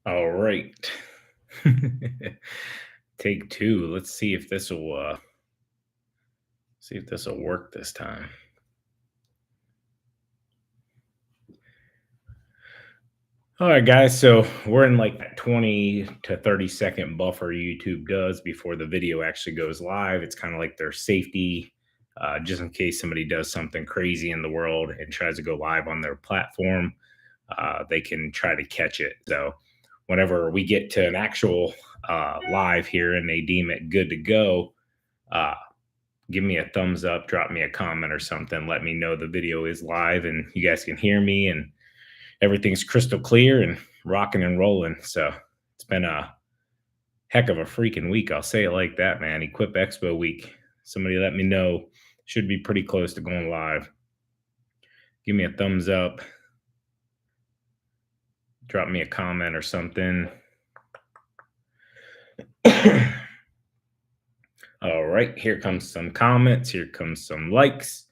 All right. Take two. Let's see if this will work this time. All right, guys. So we're in like that 20 to 30-second buffer YouTube does before the video actually goes live. It's kind of like their safety, just in case somebody does something crazy in the world and tries to go live on their platform. They can try to catch it. So whenever we get to an actual live here and they deem it good to go, uh, give me a thumbs up, drop me a comment or something. Let me know the video is live and you guys can hear me and everything's crystal clear and rocking and rolling. So it's been a heck of a freaking week. I'll say it like that, man. Equip Expo week. Somebody let me know. Should be pretty close to going live. Give me a thumbs up. Drop me a comment or something. All right, here comes some comments. Here comes some likes.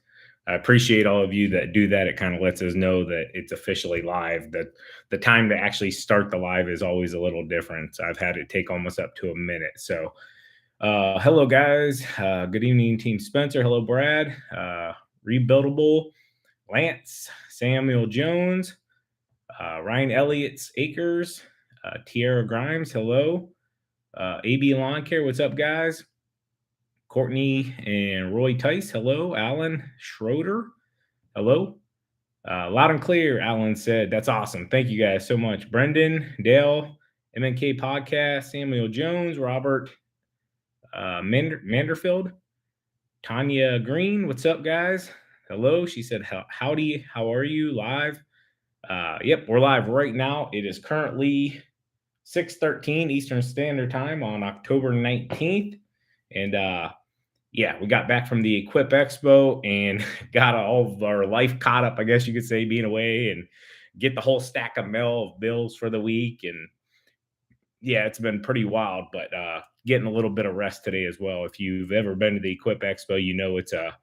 I appreciate all of you that do that. It kind of lets us know that it's officially live. That the time to actually start the live is always a little different. I've had it take almost up to a minute. So, hello guys. Good evening, Team Spencer. Hello, Brad. Rebuildable, Lance, Samuel Jones, Ryan Elliott's Acres, Tierra Grimes. Hello, AB Lawn Care. What's up, guys? Courtney and Roy Tice. Hello. Alan Schroeder. Hello. Loud and clear, Alan said. That's awesome. Thank you guys so much. Brendan, Dale, MNK Podcast, Samuel Jones, Robert Manderfield, Tanya Green. What's up, guys? Hello. She said, howdy. How are you? Live. Yep, we're live right now. It is currently 6:13 Eastern Standard Time on October 19th. And yeah, we got back from the Equip Expo and got all of our life caught up, I guess you could say, being away and get the whole stack of mail of bills for the week. And yeah, it's been pretty wild, but getting a little bit of rest today as well. If you've ever been to the Equip Expo, you know it's a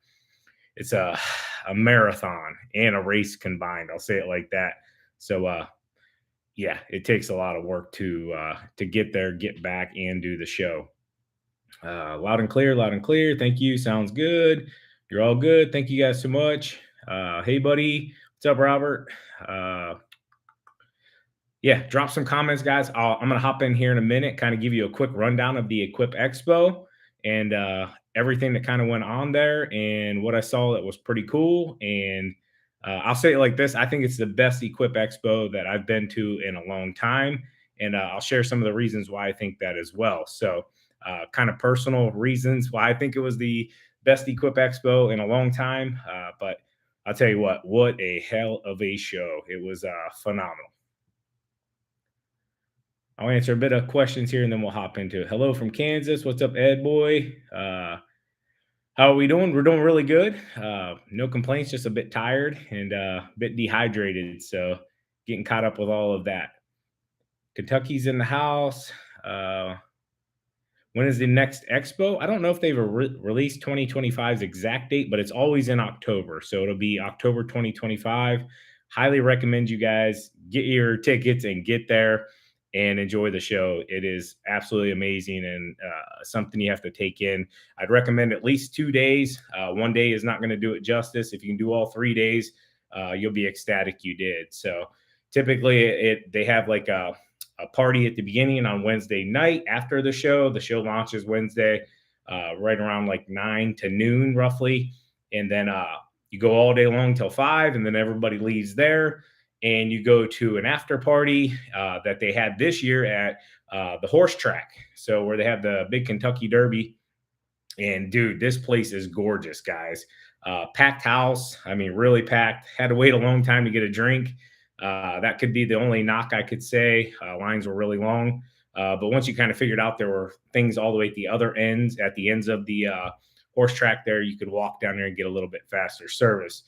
marathon and a race combined. I'll say it like that. So yeah, it takes a lot of work to get there, get back, and do the show. Loud and clear, loud and clear. Thank you. Sounds good. You're all good. Thank you guys so much. Hey, buddy. What's up, Robert? Uh, yeah, drop some comments, guys. I'm going to hop in here in a minute, kind of give you a quick rundown of the Equip Expo and everything that kind of went on there and what I saw that was pretty cool. And I'll say it like this. I think it's the best Equip Expo that I've been to in a long time. And I'll share some of the reasons why I think that as well. So, kind of personal reasons why I think it was the best Equip Expo in a long time. But I'll tell you what a hell of a show. It was phenomenal. I'll answer a bit of questions here and then we'll hop into it. Hello from Kansas. What's up, Ed boy? How are we doing? We're doing really good. No complaints, just a bit tired and a bit dehydrated. So getting caught up with all of that. Kentucky's in the house. When is the next expo? I don't know if they've released 2025's exact date, but it's always in October. So it'll be October 2025. Highly recommend you guys get your tickets and get there and enjoy the show. It is absolutely amazing and something you have to take in. I'd recommend at least 2 days. One day is not going to do it justice. If you can do all 3 days, you'll be ecstatic you did. So typically they have like a party at the beginning and on Wednesday night after the show. The show launches Wednesday, right around like 9 to noon, roughly. And then you go all day long till 5, and then everybody leaves there. And you go to an after party that they had this year at the horse track. So, where they have the big Kentucky Derby. And dude, this place is gorgeous, guys. Packed house. I mean, really packed. Had to wait a long time to get a drink. That could be the only knock I could say. Lines were really long. But once you kind of figured out there were things all the way at the ends of the horse track there, you could walk down there and get a little bit faster service.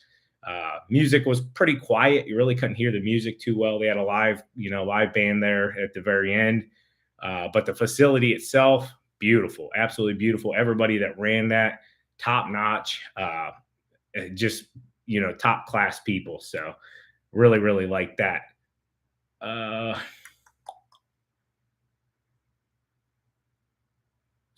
Music was pretty quiet. You really couldn't hear the music too well. They had a live band there at the very end. But the facility itself, beautiful, absolutely beautiful. Everybody that ran that, top notch, just top class people. So really, really like that. Uh,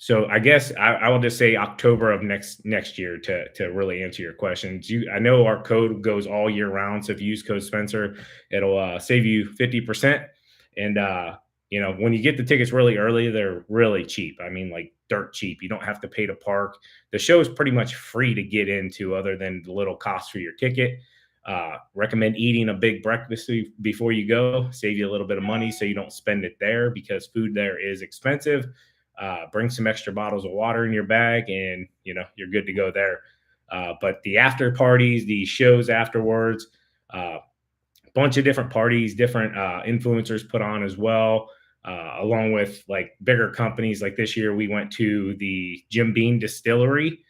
So I guess I will just say October of next year to really answer your questions. I know our code goes all year round, so if you use code Spencer, it'll save you 50%. And when you get the tickets really early, they're really cheap. I mean, like dirt cheap. You don't have to pay to park. The show is pretty much free to get into, other than the little cost for your ticket. Recommend eating a big breakfast before you go. Save you a little bit of money so you don't spend it there because food there is expensive. Bring some extra bottles of water in your bag, and you're good to go there. But the after parties, the shows afterwards, uh, bunch of different parties, different influencers put on as well, along with like bigger companies. Like this year, we went to the Jim Beam Distillery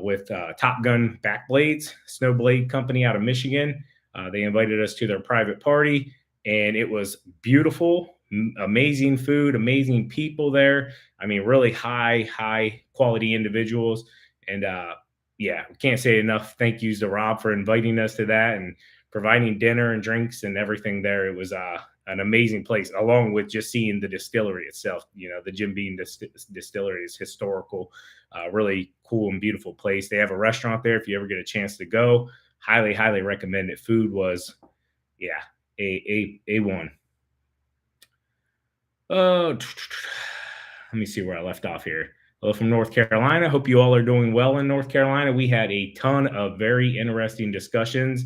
with Top Gun Backblades, snowblade company out of Michigan. They invited us to their private party, and it was beautiful, amazing food, amazing people there. I mean, really high quality individuals. And yeah, can't say enough thank yous to Rob for inviting us to that and providing dinner and drinks and everything there. It was an amazing place, along with just seeing the distillery itself. The Jim Beam Distillery is historical, really cool and beautiful place. They have a restaurant there. If you ever get a chance to go, highly recommend it. Food was, yeah, a one. Oh, let me see where I left off here. Hello from North Carolina. Hope you all are doing well in North Carolina. We had a ton of very interesting discussions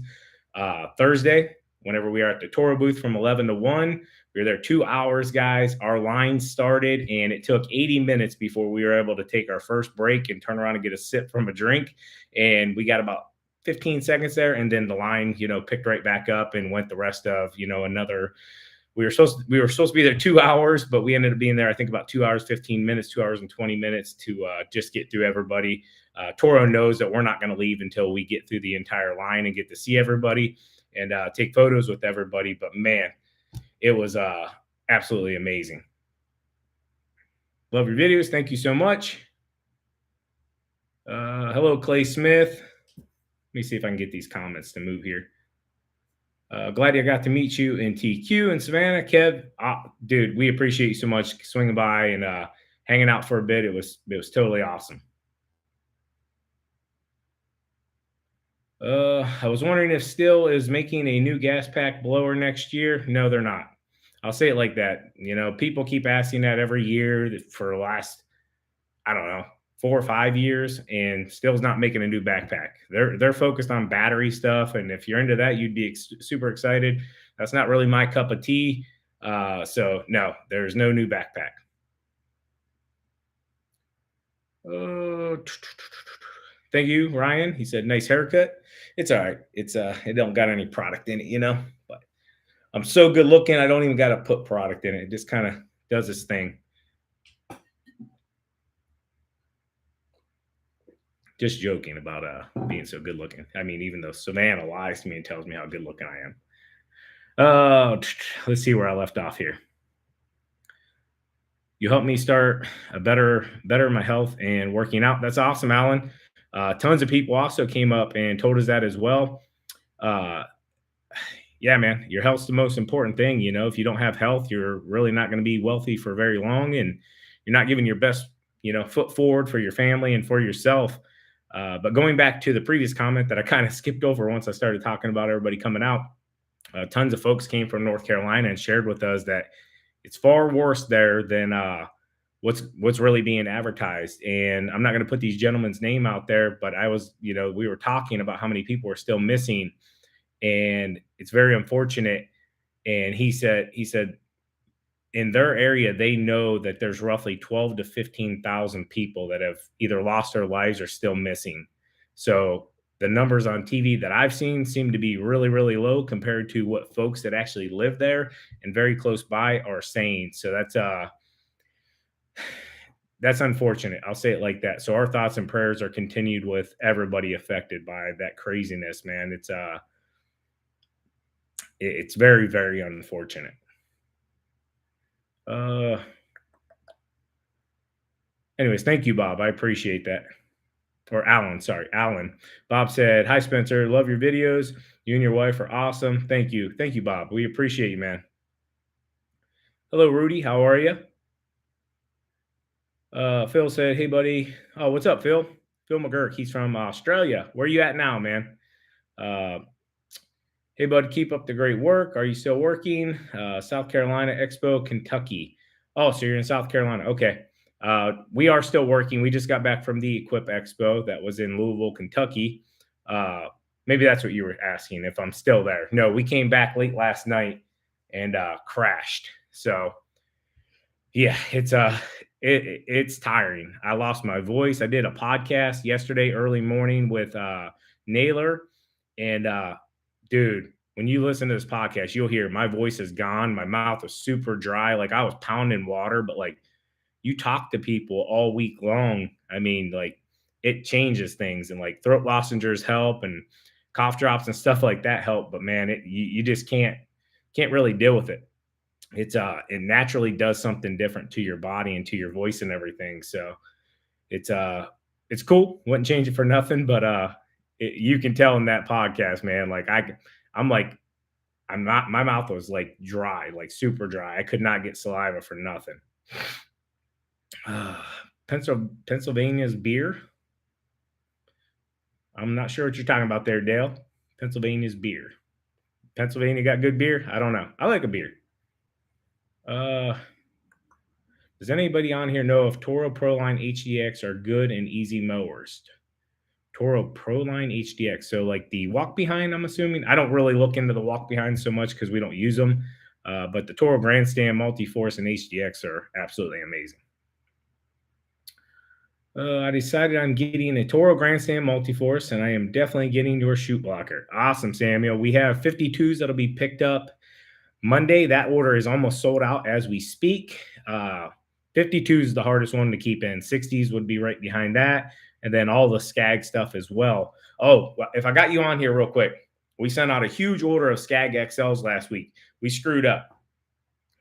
Thursday, whenever we are at the Toro booth from 11 to 1. We were there 2 hours, guys. Our line started, and it took 80 minutes before we were able to take our first break and turn around and get a sip from a drink. And we got about 15 seconds there, and then the line, picked right back up and went the rest of, another we were supposed to be there 2 hours, but we ended up being there, I think, about 2 hours, 15 minutes, 2 hours and 20 minutes to just get through everybody. Toro knows that we're not going to leave until we get through the entire line and get to see everybody and take photos with everybody. But man, it was absolutely amazing. Love your videos. Thank you so much. Hello, Clay Smith. Let me see if I can get these comments to move here. Glad I got to meet you in TQ and Savannah. Kev, dude, we appreciate you so much swinging by and hanging out for a bit. It was totally awesome. I was wondering if Still is making a new gas pack blower next year. No, they're not. I'll say it like that. People keep asking that every year for the last, I don't know, 4 or 5 years, and Still's not making a new backpack. They're focused on battery stuff, and if you're into that, you'd be super excited. That's not really my cup of tea. So no, there's no new backpack. Uh, Thank you, Ryan. He said, "Nice haircut." It's all right. It don't got any product in it, but I'm so good looking. I don't even got to put product in it. It just kind of does its thing. Just joking about being so good looking. I mean, even though Savannah lies to me and tells me how good looking I am. Let's see where I left off here. You helped me start a better my health and working out. That's awesome, Alan. Tons of people also came up and told us that as well. Uh, yeah, man, your health's the most important thing. If you don't have health, you're really not going to be wealthy for very long, and you're not giving your best, foot forward for your family and for yourself. But going back to the previous comment that I kind of skipped over once I started talking about everybody coming out, tons of folks came from North Carolina and shared with us that it's far worse there than what's really being advertised. And I'm not going to put these gentlemen's name out there, but we were talking about how many people are still missing, and it's very unfortunate. And he said in their area, they know that there's roughly 12 to 15,000 people that have either lost their lives or still missing. So the numbers on TV that I've seen seem to be really, really low compared to what folks that actually live there and very close by are saying. So that's unfortunate. I'll say it like that. So our thoughts and prayers are continued with everybody affected by that craziness, man. It's very, very unfortunate. Uh, Anyways, thank you, Bob. I appreciate that. Or Alan, sorry, Alan. Bob said, "Hi, Spencer. Love your videos. You and your wife are awesome. Thank you. Thank you, Bob. We appreciate you, man." Hello, Rudy. How are you? Phil said, "Hey, buddy. Oh, what's up, Phil? Phil McGurk. He's from Australia. Where you at now, man? Uh, hey, bud. Keep up the great work. Are you still working? South Carolina Expo, Kentucky. Oh, so you're in South Carolina. Okay. We are still working. We just got back from the Equip Expo that was in Louisville, Kentucky. Uh, maybe that's what you were asking if I'm still there. No, we came back late last night and crashed. So yeah, it's tiring. I lost my voice. I did a podcast yesterday early morning with Naylor and dude, when you listen to this podcast, you'll hear my voice is gone. My mouth is super dry. Like I was pounding water, but like you talk to people all week long. I mean, like it changes things and like throat lozenges help and cough drops and stuff like that help. But man, you just can't really deal with it. It naturally does something different to your body and to your voice and everything. So it's it's cool. Wouldn't change it for nothing, but you can tell in that podcast, man. Like I'm like I'm not. My mouth was like dry, like super dry. I could not get saliva for nothing. Pennsylvania's beer. I'm not sure what you're talking about there, Dale. Pennsylvania's beer. Pennsylvania got good beer. I don't know. I like a beer. Uh, Does anybody on here know if Toro Proline HDX are good and easy mowers? Toro Proline HDX. So like the walk behind, I'm assuming. I don't really look into the walk behind so much because we don't use them. But the Toro Grandstand Multi-Force and HDX are absolutely amazing. I decided I'm getting a Toro Grandstand Multi-Force, and I am definitely getting your shoot blocker. Awesome, Samuel. We have 52s that'll be picked up Monday. That order is almost sold out as we speak. 52 is the hardest one to keep in. 60s would be right behind that. And then all the Skag stuff as well. Oh, if I got you on here real quick, we sent out a huge order of Skag XLs last week. We screwed up.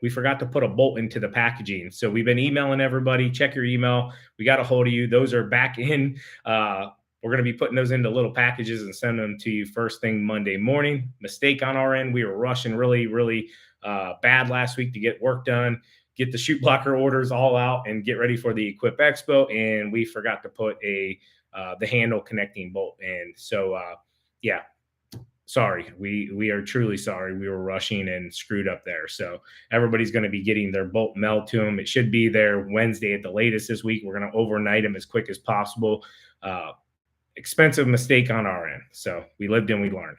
We forgot to put a bolt into the packaging. So we've been emailing everybody. Check your email. We got a hold of you. Those are back in. We're going to be putting those into little packages and sending them to you first thing Monday morning. Mistake on our end. We were rushing really bad last week to get work done, get the shoot blocker orders all out, and get ready for the Equip Expo. And we forgot to put the handle connecting bolt in. So yeah, sorry. We are truly sorry. We were rushing and screwed up there. So everybody's going to be getting their bolt mailed to them. It should be there Wednesday at the latest this week. We're going to overnight them as quick as possible. Expensive mistake on our end. So we lived and we learned.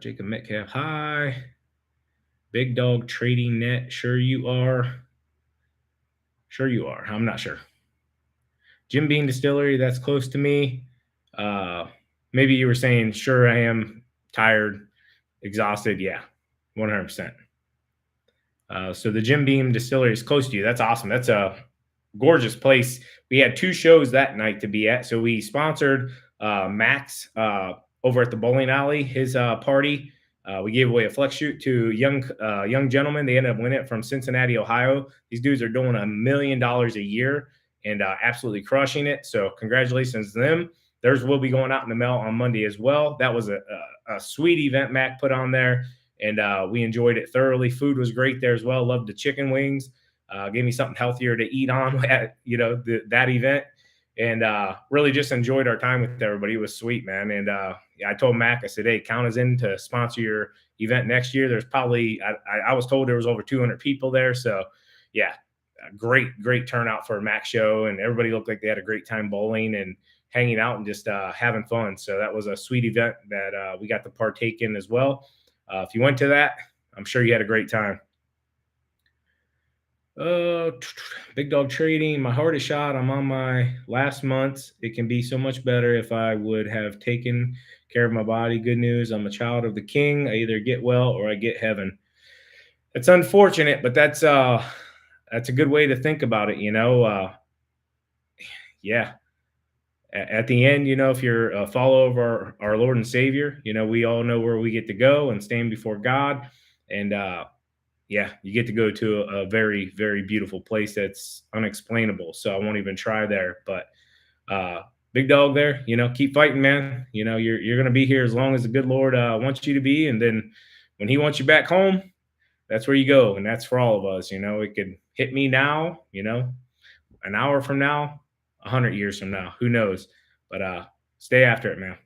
Jacob Metcalf, hi. Big Dog Trading Net. Sure you are. Sure you are. I'm not sure. Jim Beam Distillery, that's close to me. Maybe you were saying, sure, I am tired, exhausted. Yeah, 100%. So the Jim Beam Distillery is close to you. That's awesome. That's a gorgeous place. We had two shows that night to be at. So we sponsored Max over at the bowling alley, his party. We gave away a flex shoot to young gentlemen. They ended up winning it from Cincinnati, Ohio. These dudes are doing $1 million a year and absolutely crushing it. So congratulations to them. Theirs will be going out in the mail on Monday as well. That was a sweet event Mac put on there, and we enjoyed it thoroughly. Food was great there as well. Loved the chicken wings. Gave me something healthier to eat on at that event, and really just enjoyed our time with everybody. It was sweet, man. And I told Mac, I said, hey, count us in to sponsor your event next year. There's probably I was told there was over 200 people there, so yeah, a great turnout for a Mac show, and everybody looked like they had a great time bowling and hanging out and just having fun. So that was a sweet event that we got to partake in as well. If you went to that, I'm sure you had a great time. Uh, Big Dog Trading. My heart is shot. I'm on my last months. It can be so much better if I would have taken care of my body. Good news. I'm a child of the King. I either get well or I get heaven. It's unfortunate, but that's a good way to think about it. Yeah. At the end, if you're a follower of our Lord and Savior, we all know where we get to go and stand before God. And yeah, you get to go to a very, very beautiful place that's unexplainable. So I won't even try there. But Big Dog there, keep fighting, man. You're gonna be here as long as the good Lord wants you to be, and then when he wants you back home, that's where you go. And that's for all of us. It could hit me now, an hour from now, 100 years from now, who knows? But stay after it, man.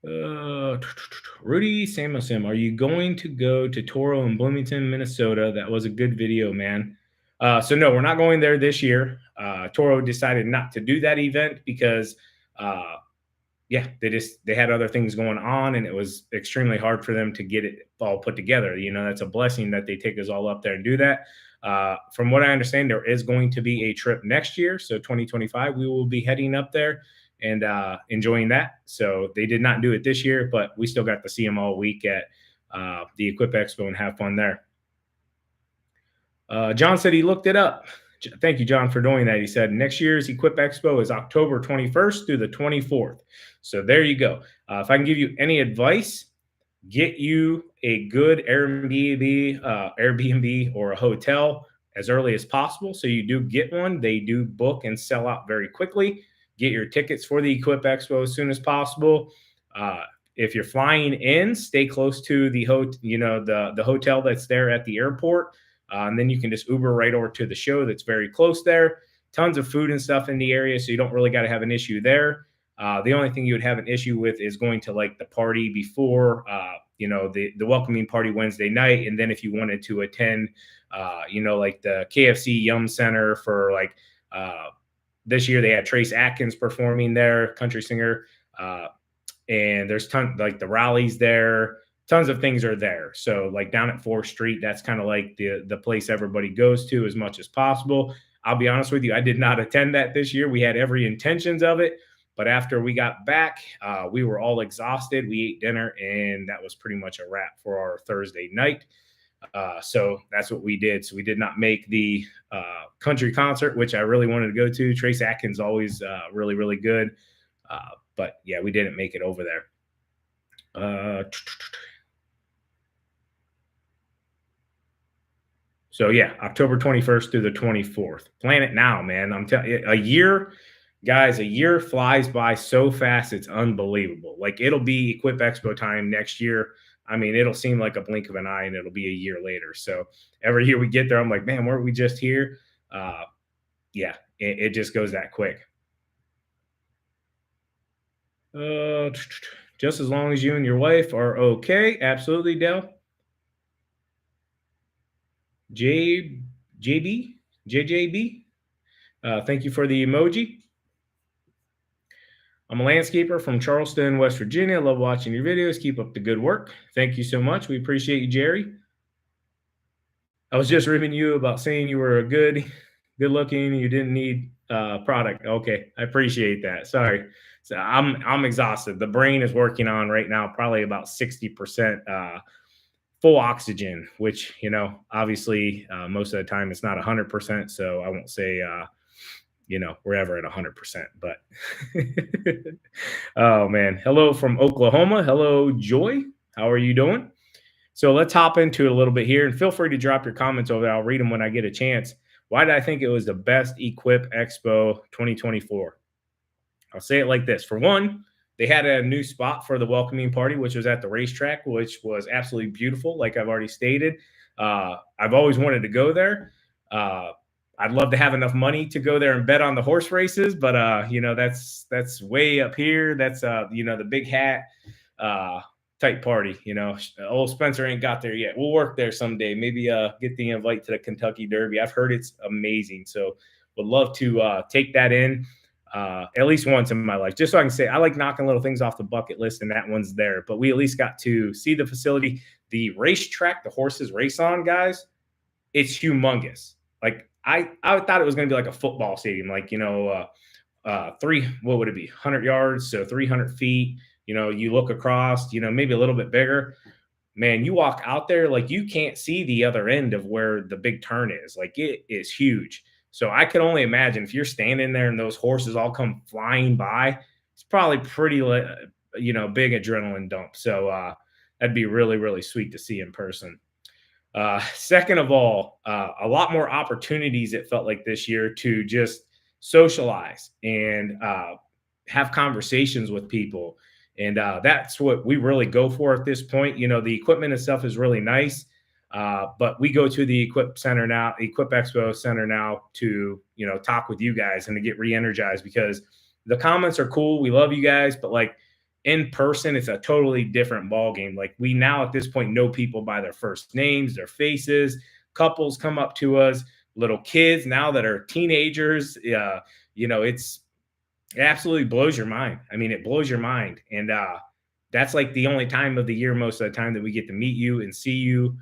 Uh, Rudy Samuelson, are you going to go to Toro in Bloomington, Minnesota? That was a good video, man. So no, we're not going there this year. Toro decided not to do that event because uh, yeah, they had other things going on, and it was extremely hard for them to get it all put together. That's a blessing that they take us all up there and do that. From what I understand, there is going to be a trip next year, so 2025. We will be heading up there and enjoying that. So they did not do it this year, but we still got to see them all week at the Equip Expo and have fun there. John said he looked it up. Thank you, John, for doing that. He said next year's Equip Expo is October 21st through the 24th. So there you go. If I can give you any advice, get you a good Airbnb or a hotel as early as possible. So you do get one. They do book and sell out very quickly. Get your tickets for the Equip Expo as soon as possible. If you're flying in, stay close to the the hotel that's there at the airport. And then you can just Uber right over to the show that's very close there. Tons of food and stuff in the area, so you don't really got to have an issue there. The only thing you would have an issue with is going to like the party before, the welcoming party Wednesday night. And then if you wanted to attend, like the KFC Yum Center for this year, they had Trace Atkins performing there, country singer. And there's tons like the rallies there. Tons of things are there. So like down at 4th Street, that's kind of like the place everybody goes to as much as possible. I'll be honest with you, I did not attend that this year. We had every intentions of it. But after we got back, we were all exhausted. We ate dinner, and that was pretty much a wrap for our Thursday night. So that's what we did. So we did not make the country concert, which I really wanted to go to. Trace Atkins always really, really good. But yeah, we didn't make it over there. So yeah, October 21st through the 24th. Plan it now, man. I'm telling you, a year, guys, a year flies by so fast, it's unbelievable. Like it'll be Equip Expo time next year. I mean, it'll seem like a blink of an eye and it'll be a year later. So every year we get there, I'm like, man, weren't we just here? Yeah, it just goes that quick. Just as long as you and your wife are okay. Absolutely, Dell. J JB JJB. Thank you for the emoji. I'm a landscaper from Charleston, West Virginia. Love watching your videos. Keep up the good work. Thank you so much. We appreciate you, Jerry. I was just ribbing you about saying you were a good looking. You didn't need product. Okay, I appreciate that. Sorry. So I'm exhausted. The brain is working on right now, probably about 60% full oxygen, which obviously most of the time it's not 100%. So I won't say we're ever at 100%. But oh man, hello from Oklahoma. Hello, Joy. How are you doing? So let's hop into it a little bit here, and feel free to drop your comments over there. I'll read them when I get a chance. Why did I think it was the best Equip Expo 2024? I'll say it like this. For one, they had a new spot for the welcoming party, which was at the racetrack, which was absolutely beautiful. Like I've already stated, I've always wanted to go there. I'd love to have enough money to go there and bet on the horse races, but that's way up here. That's the big hat type party. Old Spencer ain't got there yet. We'll work there someday. Maybe get the invite to the Kentucky Derby. I've heard it's amazing, so would love to take that in. At least once in my life, just so I can say I like knocking little things off the bucket list, and that one's there. But we at least got to see the facility, the racetrack, the horses race on, guys. It's humongous. Like I thought it was going to be like a football stadium, like what would it be, 100 yards, so 300 feet. You look across, maybe a little bit bigger. Man, you walk out there, like you can't see the other end of where the big turn is. Like it is huge. So I can only imagine if you're standing there and those horses all come flying by, it's probably pretty, big adrenaline dump. So that'd be really, really sweet to see in person. Second of all, a lot more opportunities, it felt like this year, to just socialize and have conversations with people And that's what we really go for at this point. The equipment itself is really nice. But we go to the Equip Expo Center now to, talk with you guys and to get re-energized, because the comments are cool. We love you guys, but like in person, it's a totally different ball game. Like we now at this point know people by their first names, their faces. Couples come up to us, little kids now that are teenagers. It's it absolutely blows your mind. I mean, it blows your mind. And that's like the only time of the year, most of the time, that we get to meet you and see you.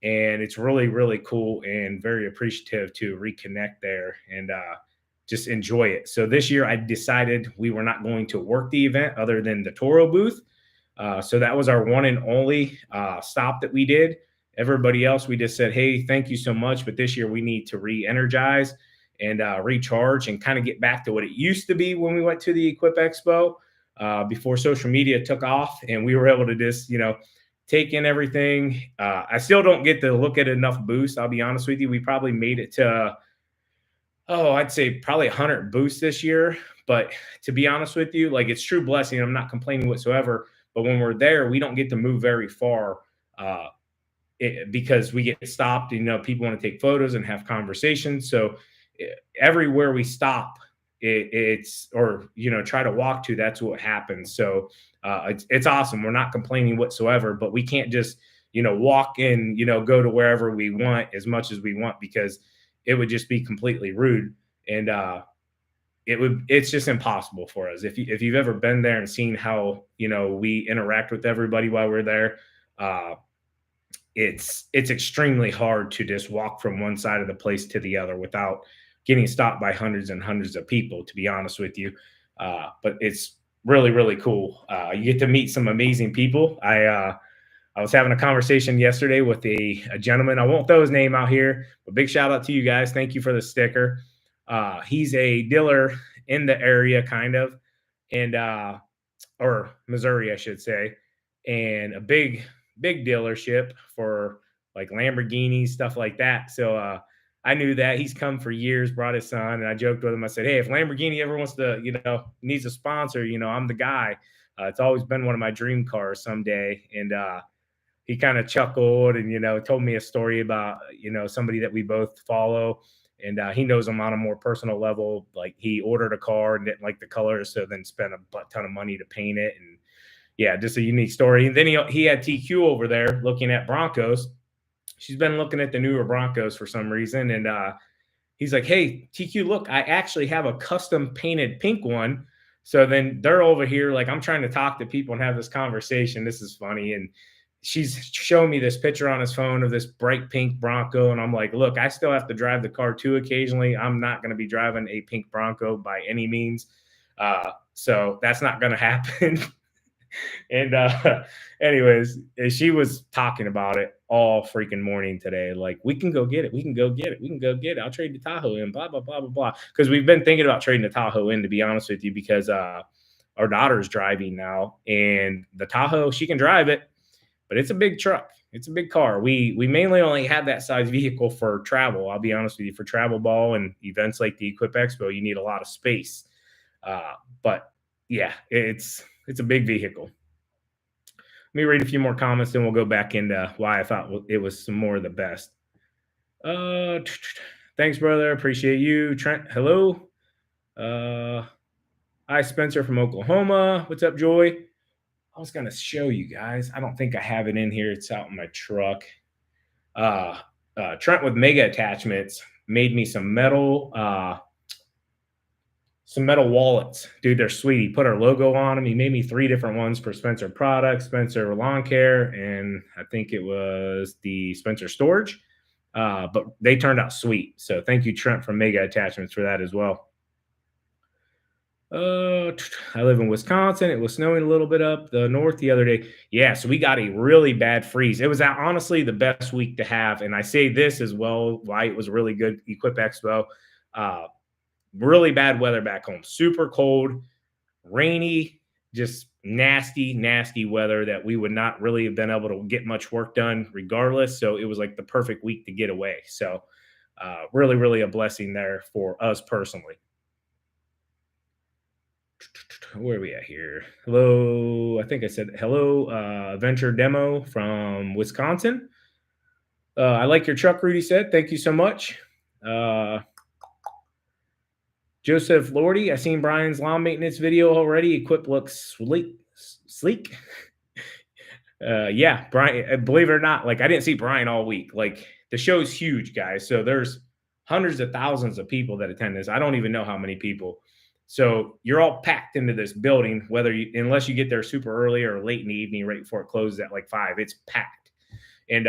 And it's really, really cool and very appreciative to reconnect there and just enjoy it. So this year, I decided we were not going to work the event other than the Toro booth. So that was our one and only stop that we did. Everybody else, we just said, hey, thank you so much. But this year, we need to re energize and recharge and kind of get back to what it used to be when we went to the Equip Expo before social media took off and we were able to just, take in everything. I still don't get to look at enough boosts. I'll be honest with you. We probably made it to, I'd say probably 100 boosts this year. But to be honest with you, like it's true blessing. I'm not complaining whatsoever. But when we're there, we don't get to move very far. Because we get stopped, people want to take photos and have conversations. So everywhere we stop, it's or try to walk to, that's what happens. So it's awesome. We're not complaining whatsoever, but we can't just walk in, go to wherever we want as much as we want, because it would just be completely rude. And it's just impossible for us. If you've ever been there and seen how we interact with everybody while we're there, it's extremely hard to just walk from one side of the place to the other without getting stopped by hundreds and hundreds of people, to be honest with you. But it's really, really cool. You get to meet some amazing people. I was having a conversation yesterday with a gentleman. I won't throw his name out here, but big shout out to you guys. Thank you for the sticker. He's a dealer in the area, kind of, and or Missouri, I should say, and a big dealership for like Lamborghinis, stuff like that. So I knew that he's come for years, brought his son, and I joked with him. I said, "Hey, if Lamborghini ever wants to, needs a sponsor, I'm the guy. It's always been one of my dream cars someday." And he kind of chuckled and told me a story about somebody that we both follow, and he knows him on a more personal level. Like he ordered a car and didn't like the color, so then spent a butt ton of money to paint it. And yeah, just a unique story. And then he had TQ over there looking at Broncos. She's been looking at the newer Broncos for some reason, and he's like, "Hey, TQ, look, I actually have a custom painted pink one." So then they're over here, like I'm trying to talk to people and have this conversation. This is funny. And she's showing me this picture on his phone of this bright pink Bronco. And I'm like, look, I still have to drive the car too occasionally. I'm not going to be driving a pink Bronco by any means. So that's not going to happen. And anyways, she was talking about it all freaking morning today. Like, we can go get it. We can go get it. We can go get it. I'll trade the Tahoe in, blah, blah, blah, blah, blah. Because we've been thinking about trading the Tahoe in, to be honest with you, because our daughter's driving now. And the Tahoe, she can drive it, but it's a big truck. It's a big car. We mainly only have that size vehicle for travel. I'll be honest with you, for travel ball and events like the Equip Expo, you need a lot of space. But yeah, it's a big vehicle. Let me read a few more comments, then we'll go back into why I thought it was some more of the best. Thanks, brother. Appreciate you. Trent, hello. Hi, Spencer from Oklahoma. What's up, Joy? I was going to show you guys. I don't think I have it in here. It's out in my truck. Trent with Mega Attachments made me some metal wallets. Dude, they're sweet. He put our logo on them. He made me 3 different ones for Spencer Products, Spencer Lawn Care, and I think it was the Spencer Storage. But they turned out sweet. So thank you, Trent from Mega Attachments, for that as well. I live in Wisconsin. It was snowing a little bit up the north the other day. Yeah, so we got a really bad freeze. It was honestly the best week to have. And I say this as well, why it was a really good Equip Expo. Really bad weather back home. Super cold, rainy, just nasty, nasty weather that we would not really have been able to get much work done regardless. So it was like the perfect week to get away. So really, really a blessing there for us personally. Where are we at here? Hello. I think I said hello. Venture Demo from Wisconsin. I like your truck, Rudy said. Thank you so much. Uh, Joseph Lordy, I seen Brian's lawn maintenance video already. Equip looks sleek. Yeah, Brian. Believe it or not, like I didn't see Brian all week. Like the show's huge, guys. So there's hundreds of thousands of people that attend this. I don't even know how many people. So you're all packed into this building, whether you unless you get there super early or late in the evening, right before it closes at like 5. It's packed, and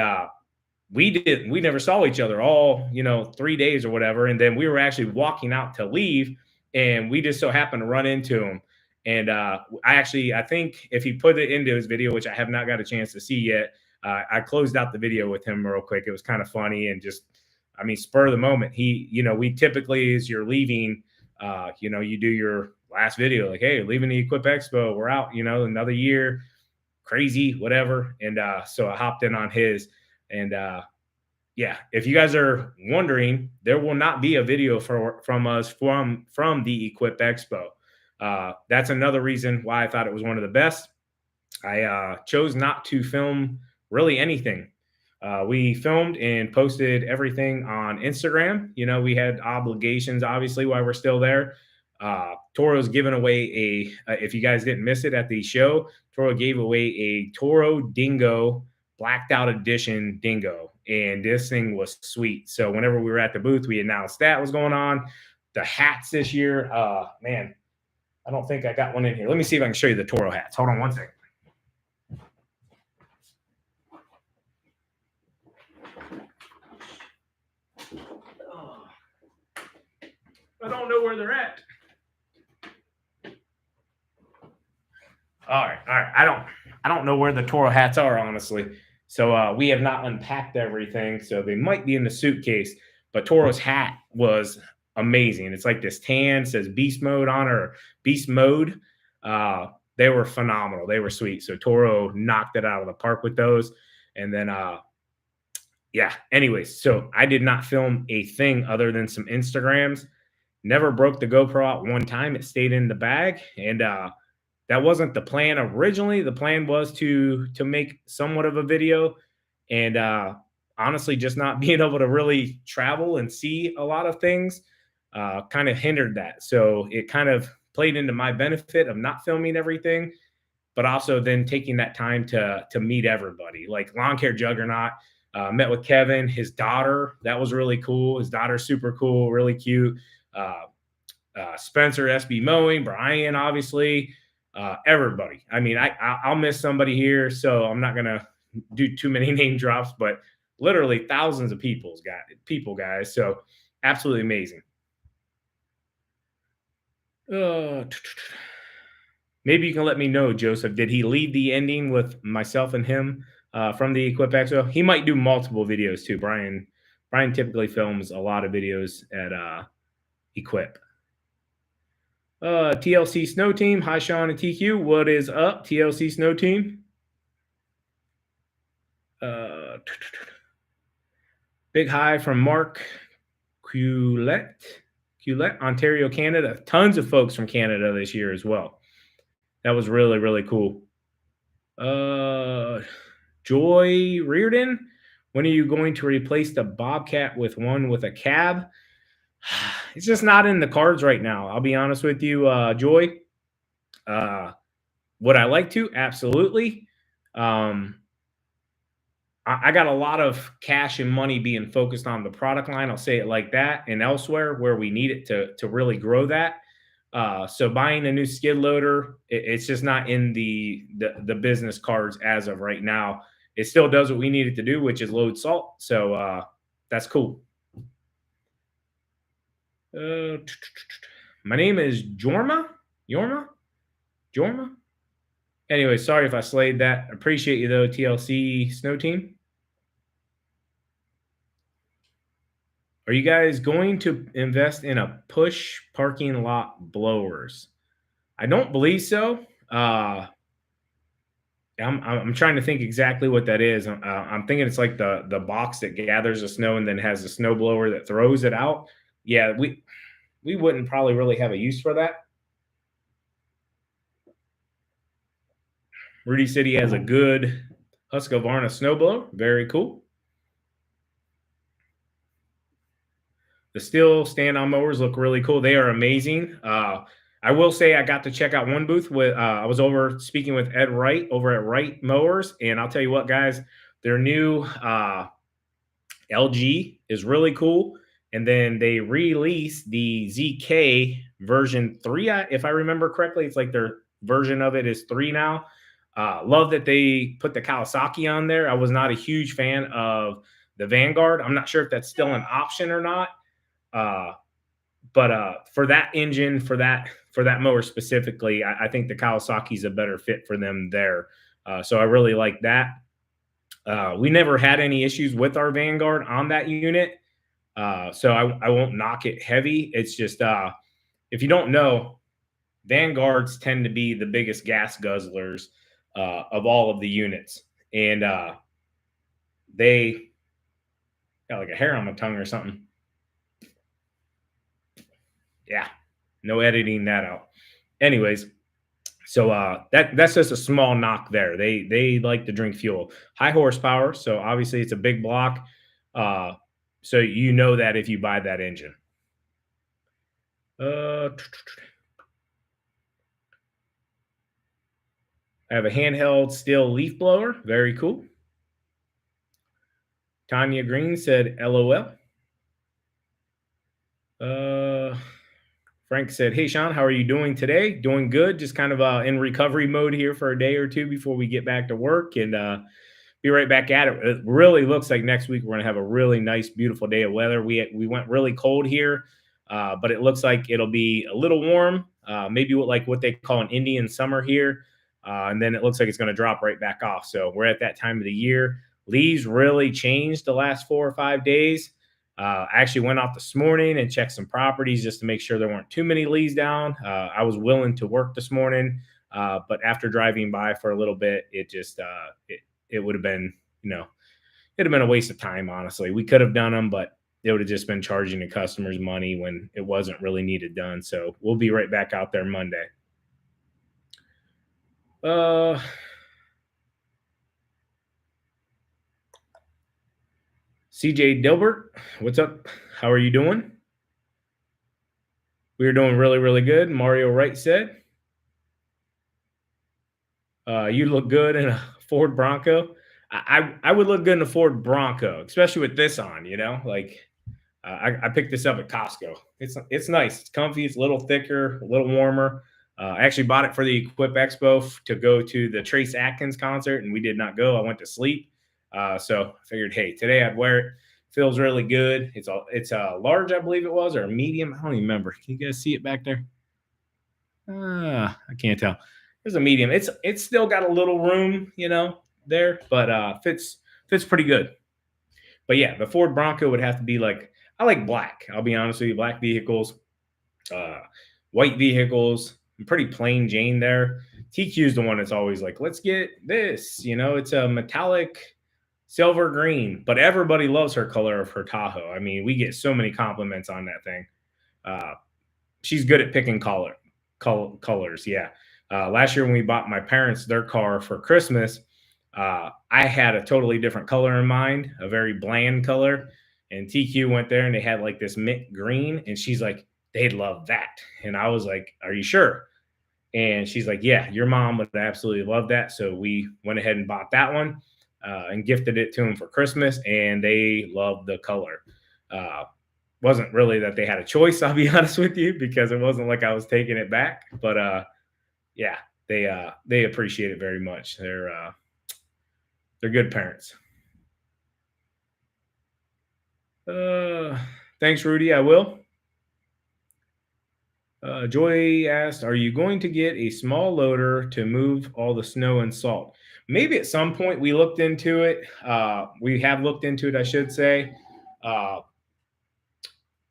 we never saw each other all 3 days or whatever, and then we were actually walking out to leave, and we just so happened to run into him. And I think if he put it into his video, which I have not got a chance to see yet, I closed out the video with him real quick. It was kind of funny and just, I mean, spur of the moment. We typically, as you're leaving, you do your last video like, hey, leaving the Equip Expo, we're out, another year, crazy, whatever. And so I hopped in on his. And yeah, if you guys are wondering, there will not be a video from us from the Equip Expo. That's another reason why I thought it was one of the best. I chose not to film really anything. We filmed and posted everything on Instagram. We had obligations, obviously, while we're still there. Toro's given away if you guys didn't miss it at the show, Toro gave away a Toro Dingo blacked out edition dingo. And this thing was sweet. So whenever we were at the booth, we announced that was going on. The hats this year, man, I don't think I got one in here. Let me see if I can show you the Toro hats. Hold on one second. I don't know where they're at. All right. I don't know where the Toro hats are, honestly. So we have not unpacked everything. So they might be in the suitcase. But Toro's hat was amazing. It's like this tan, says Beast Mode on it, or Beast Mode. They were phenomenal. They were sweet. So Toro knocked it out of the park with those. And then yeah. Anyways, so I did not film a thing other than some Instagrams. Never broke the GoPro out one time. It stayed in the bag. And that wasn't the plan originally. The plan was to make somewhat of a video, and honestly, just not being able to really travel and see a lot of things kind of hindered that. So it kind of played into my benefit of not filming everything, but also then taking that time to meet everybody. Like Lawn Care Juggernaut, met with Kevin, his daughter. That was really cool. His daughter's super cool, really cute. Spencer, SB Mowing, Brian, obviously. Everybody. I mean, I'll miss somebody here, so I'm not gonna do too many name drops, but literally thousands of people, guys. So absolutely amazing. Maybe you can let me know, Joseph. Did he leave the ending with myself and him from the Equip Expo? He might do multiple videos too. Brian typically films a lot of videos at Equip. TLC Snow Team. Hi, Sean and TQ. What is up, TLC Snow Team? Big hi from Mark Culette, Ontario, Canada. Tons of folks from Canada this year as well. That was really, really cool. Joy Reardon. When are you going to replace the Bobcat with one with a cab? It's just not in the cards right now. I'll be honest with you, Joy. Would I like to? Absolutely. I got a lot of cash and money being focused on the product line. I'll say it like that, and elsewhere where we need it to really grow that. So buying a new skid loader, it's just not in the business cards as of right now. It still does what we need it to do, which is load salt. So that's cool. My name is Jorma. Anyway, sorry if I slayed that. Appreciate you though, TLC Snow Team. Are you guys going to invest in a push parking lot blowers? I don't believe so. I'm trying to think exactly what that is. I'm thinking it's like the box that gathers the snow and then has a snow blower that throws it out. Yeah, we wouldn't probably really have a use for that. Rudy said he has a good Husqvarna snowblower. Very cool. The steel stand-on mowers look really cool. They are amazing. I will say I got to check out one booth with. I was over speaking with Ed Wright over at Wright Mowers, and I'll tell you what, guys, their new LG is really cool. And then they released the ZK version 3. If I remember correctly, it's like their version of it is 3 now. Love that they put the Kawasaki on there. I was not a huge fan of the Vanguard. I'm not sure if that's still an option or not. Uh, but for that engine, for that mower specifically, I think the Kawasaki is a better fit for them there. So I really like that. We never had any issues with our Vanguard on that unit. So I won't knock it heavy. It's just if you don't know, Vanguards tend to be the biggest gas guzzlers of all of the units, and they got like a hair on my tongue or something. Yeah, no editing that out. Anyways, so that's just a small knock there. They like to drink fuel, high horsepower, so obviously it's a big block. Uh, so you know that if you buy that engine. I have a handheld steel leaf blower. Very cool. Tanya Green said, "LOL." Frank said, "Hey, Sean, how are you doing today?" Doing good. Just kind of in recovery mode here for a day or two before we get back to work, and be right back at it. It really looks like next week we're going to have a really nice, beautiful day of weather. We went really cold here, but it looks like it'll be a little warm, maybe like what they call an Indian summer here, and then it looks like it's going to drop right back off. So we're at that time of the year. Leaves really changed the last 4 or 5 days. I actually went off this morning and checked some properties just to make sure there weren't too many leaves down. I was willing to work this morning, but after driving by for a little bit, it would have been, it'd have been a waste of time, honestly. We could have done them, but it would have just been charging the customers money when it wasn't really needed done. So we'll be right back out there Monday. CJ Dilbert, what's up? How are you doing? We are doing really, really good. Mario Wright said, you look good in a Ford Bronco. I would look good in a Ford Bronco, especially with this on, like I picked this up at Costco. It's nice. It's comfy. It's a little thicker, a little warmer. I actually bought it for the Equip Expo to go to the Trace Atkins concert, and we did not go. I went to sleep. So I figured, hey, today I'd wear it. Feels really good. It's a large, I believe it was, or a medium. I don't even remember. Can you guys see it back there? I can't tell. It's a medium. It's still got a little room, there, but fits pretty good. But yeah, the Ford Bronco would have to be like, I like black. I'll be honest with you, black vehicles, uh, white vehicles. I'm pretty plain Jane there. TQ is the one that's always like, let's get this. It's a metallic silver green, but everybody loves her color of her Tahoe. I mean, we get so many compliments on that thing. Uh, she's good at picking colors. Yeah. Last year when we bought my parents their car for Christmas, I had a totally different color in mind, a very bland color. And TQ went there and they had like this mint green. And she's like, they'd love that. And I was like, are you sure? And she's like, yeah, your mom would absolutely love that. So we went ahead and bought that one and gifted it to them for Christmas. And they loved the color. Wasn't really that they had a choice, I'll be honest with you, because it wasn't like I was taking it back. But yeah, they appreciate it very much. They're good parents. Thanks, Rudy. I will. Joy asked, "Are you going to get a small loader to move all the snow and salt?" Maybe at some point we looked into it. We have looked into it, I should say. Uh,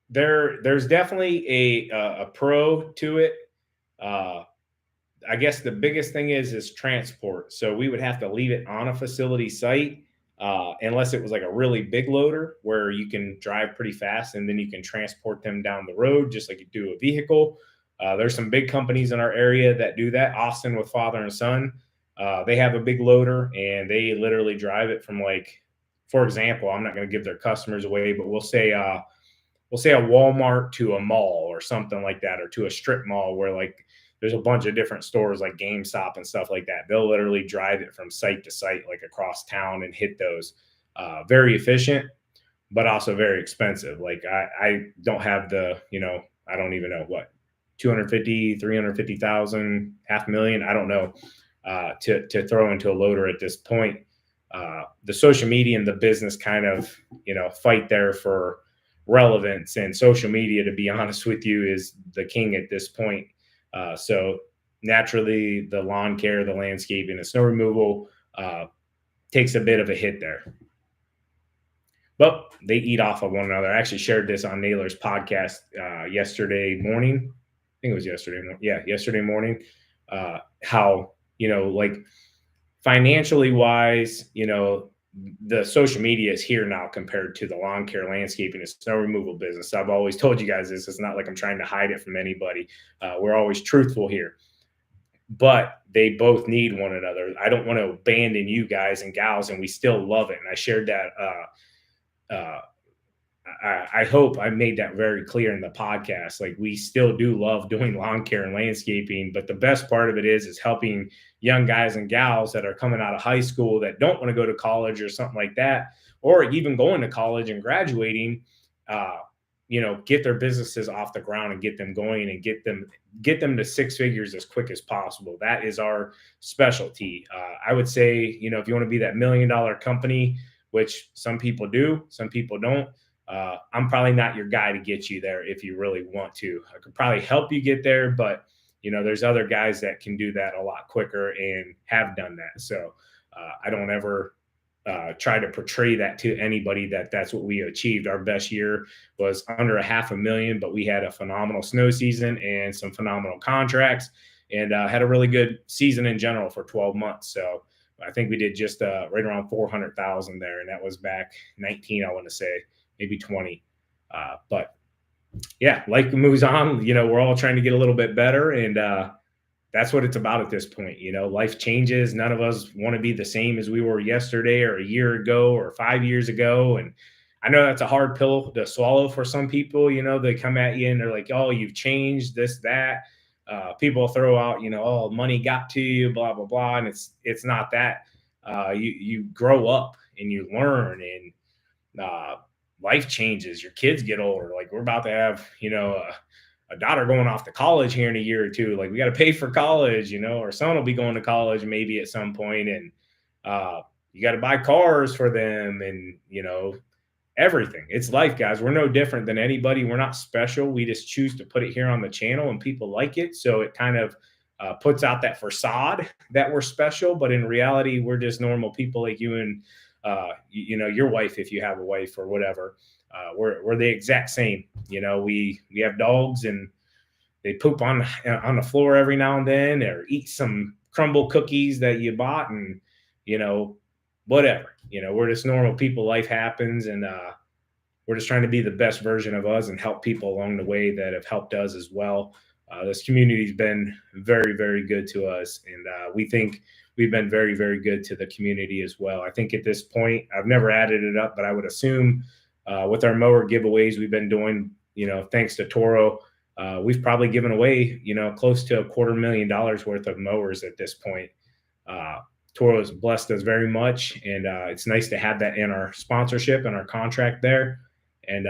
there's definitely a pro to it. Uh, I guess the biggest thing is transport. So we would have to leave it on a facility site, unless it was like a really big loader where you can drive pretty fast and then you can transport them down the road just like you do a vehicle. There's some big companies in our area that do that. Austin with Father and Son They have a big loader and they literally drive it from, like, for example, I'm not going to give their customers away, but we'll say a Walmart to a mall or something like that, or to a strip mall where, like, there's a bunch of different stores like GameStop and stuff like that. They'll literally drive it from site to site, like across town, and hit those. Very efficient, but also very expensive. Like, I don't have the, I don't even know what, 250, 350,000, half million. I don't know, to throw into a loader at this point. The social media and the business kind of, fight there for relevance, and social media, to be honest with you, is the king at this point. So naturally, the lawn care, the landscaping, the snow removal takes a bit of a hit there. But they eat off of one another. I actually shared this on Naylor's podcast yesterday morning. I think it was yesterday. Yeah, yesterday morning. How, like, financially wise, the social media is here now compared to the lawn care, landscaping, and snow removal business. I've always told you guys this. It's not like I'm trying to hide it from anybody. We're always truthful here, but they both need one another. I don't want to abandon you guys and gals, and we still love it. And I shared that. Uh, I hope I made that very clear in the podcast. Like, we still do love doing lawn care and landscaping, but the best part of it is helping young guys and gals that are coming out of high school that don't want to go to college or something like that, or even going to college and graduating. Uh, get their businesses off the ground and get them going, and get them to six figures as quick as possible. That is our specialty. I would say, if you want to be that $1 million company, which some people do, some people don't, I'm probably not your guy to get you there if you really want to. I could probably help you get there, but there's other guys that can do that a lot quicker and have done that. So I don't ever try to portray that to anybody that that's what we achieved. Our best year was under a $500,000, but we had a phenomenal snow season and some phenomenal contracts, and had a really good season in general for 12 months. So I think we did just right around 400,000 there, and that was back 19, I want to say, maybe 20. But yeah, life moves on. We're all trying to get a little bit better, and that's what it's about at this point. Life changes. None of us want to be the same as we were yesterday or a year ago or 5 years ago. And I know that's a hard pill to swallow for some people. They come at you and they're like, "Oh, you've changed this, that." People throw out, "Oh, money got to you, blah blah blah," and it's not that. You grow up and you learn, and uh, life changes. Your kids get older. Like, we're about to have, a daughter going off to college here in a year or two. Like, we got to pay for college, or son will be going to college maybe at some point, and you got to buy cars for them, and everything. It's life, guys. We're no different than anybody. We're not special. We just choose to put it here on the channel, and people like it. So it kind of puts out that facade that we're special, but in reality, we're just normal people like you and your wife, if you have a wife or whatever. We're the exact same. We have dogs, and they poop on the floor every now and then, or eat some crumble cookies that you bought, and whatever. We're just normal people. Life happens, and we're just trying to be the best version of us and help people along the way that have helped us as well. This community's been very, very good to us, and we think we've been very, very good to the community as well. I think at this point, I've never added it up, but I would assume with our mower giveaways we've been doing, thanks to Toro, we've probably given away, close to $250,000 worth of mowers at this point. Toro has blessed us very much, and it's nice to have that in our sponsorship and our contract there. And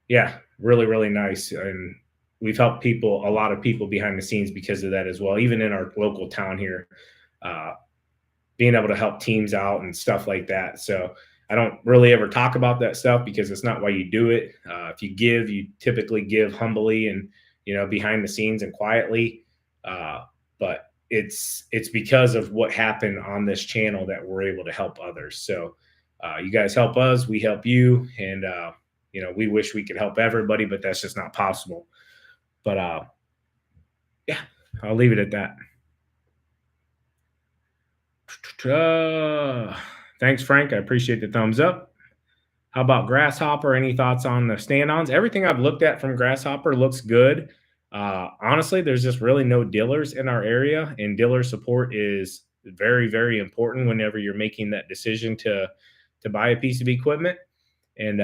yeah, really, really nice. And we've helped a lot of people behind the scenes because of that as well. Even in our local town here, being able to help teams out and stuff like that. So I don't really ever talk about that stuff because it's not why you do it. If you give, you typically give humbly and, behind the scenes and quietly. But it's because of what happened on this channel that we're able to help others. So you guys help us, we help you. And, we wish we could help everybody, but that's just not possible. But yeah, I'll leave it at that. Thanks, Frank. I appreciate the thumbs up. How about Grasshopper? Any thoughts on the stand-ons? Everything I've looked at from Grasshopper looks good. Honestly, there's just really no dealers in our area, and dealer support is very, very important whenever you're making that decision to buy a piece of equipment. And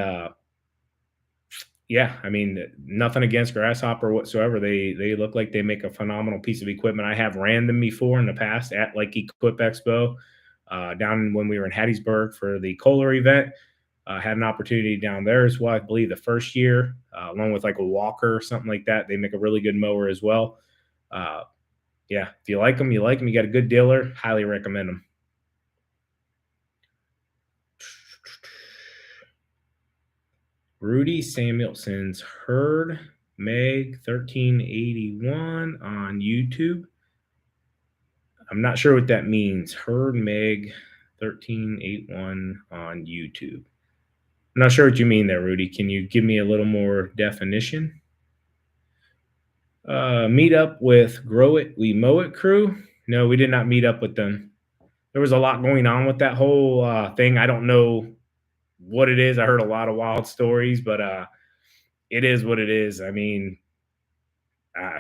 yeah, I mean, nothing against Grasshopper whatsoever. They look like they make a phenomenal piece of equipment. I have ran them before in the past at like Equip Expo, down when we were in Hattiesburg for the Kohler event. Had an opportunity down there as well. I believe the first year, along with like a Walker or something like that. They make a really good mower as well. Uh, yeah, if you like them, you like them. You got a good dealer. Highly recommend them. Rudy Samuelson's Herd Meg 1381 on YouTube. I'm not sure what that means. Herd Meg 1381 on YouTube. I'm not sure what you mean there, Rudy. Can you give me a little more definition? Meet up with Grow It, We Mow It crew. No, we did not meet up with them. There was a lot going on with that whole thing. I don't know what it is. I heard a lot of wild stories, but it is what it is. I mean, uh,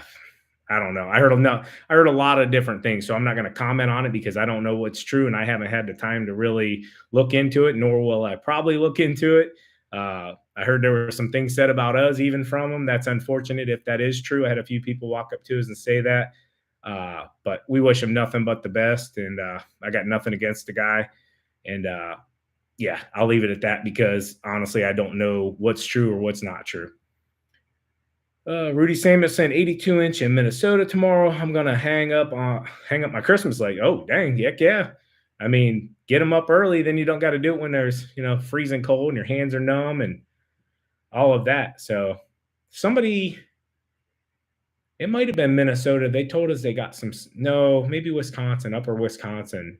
I don't know. I heard a lot of different things, so I'm not going to comment on it because I don't know what's true, and I haven't had the time to really look into it. Nor will I probably look into it. I heard there were some things said about us, even from them. That's unfortunate if that is true. I had a few people walk up to us and say that, but we wish him nothing but the best, and I got nothing against the guy. And yeah, I'll leave it at that because honestly, I don't know what's true or what's not true. Rudy Samuelson, 82-inch in Minnesota tomorrow. I'm gonna hang up my Christmas light. Oh, dang, heck yeah. I mean, get them up early, then you don't got to do it when there's freezing cold and your hands are numb and all of that. So somebody, it might have been Minnesota. They told us they got some. No, maybe Wisconsin, upper Wisconsin.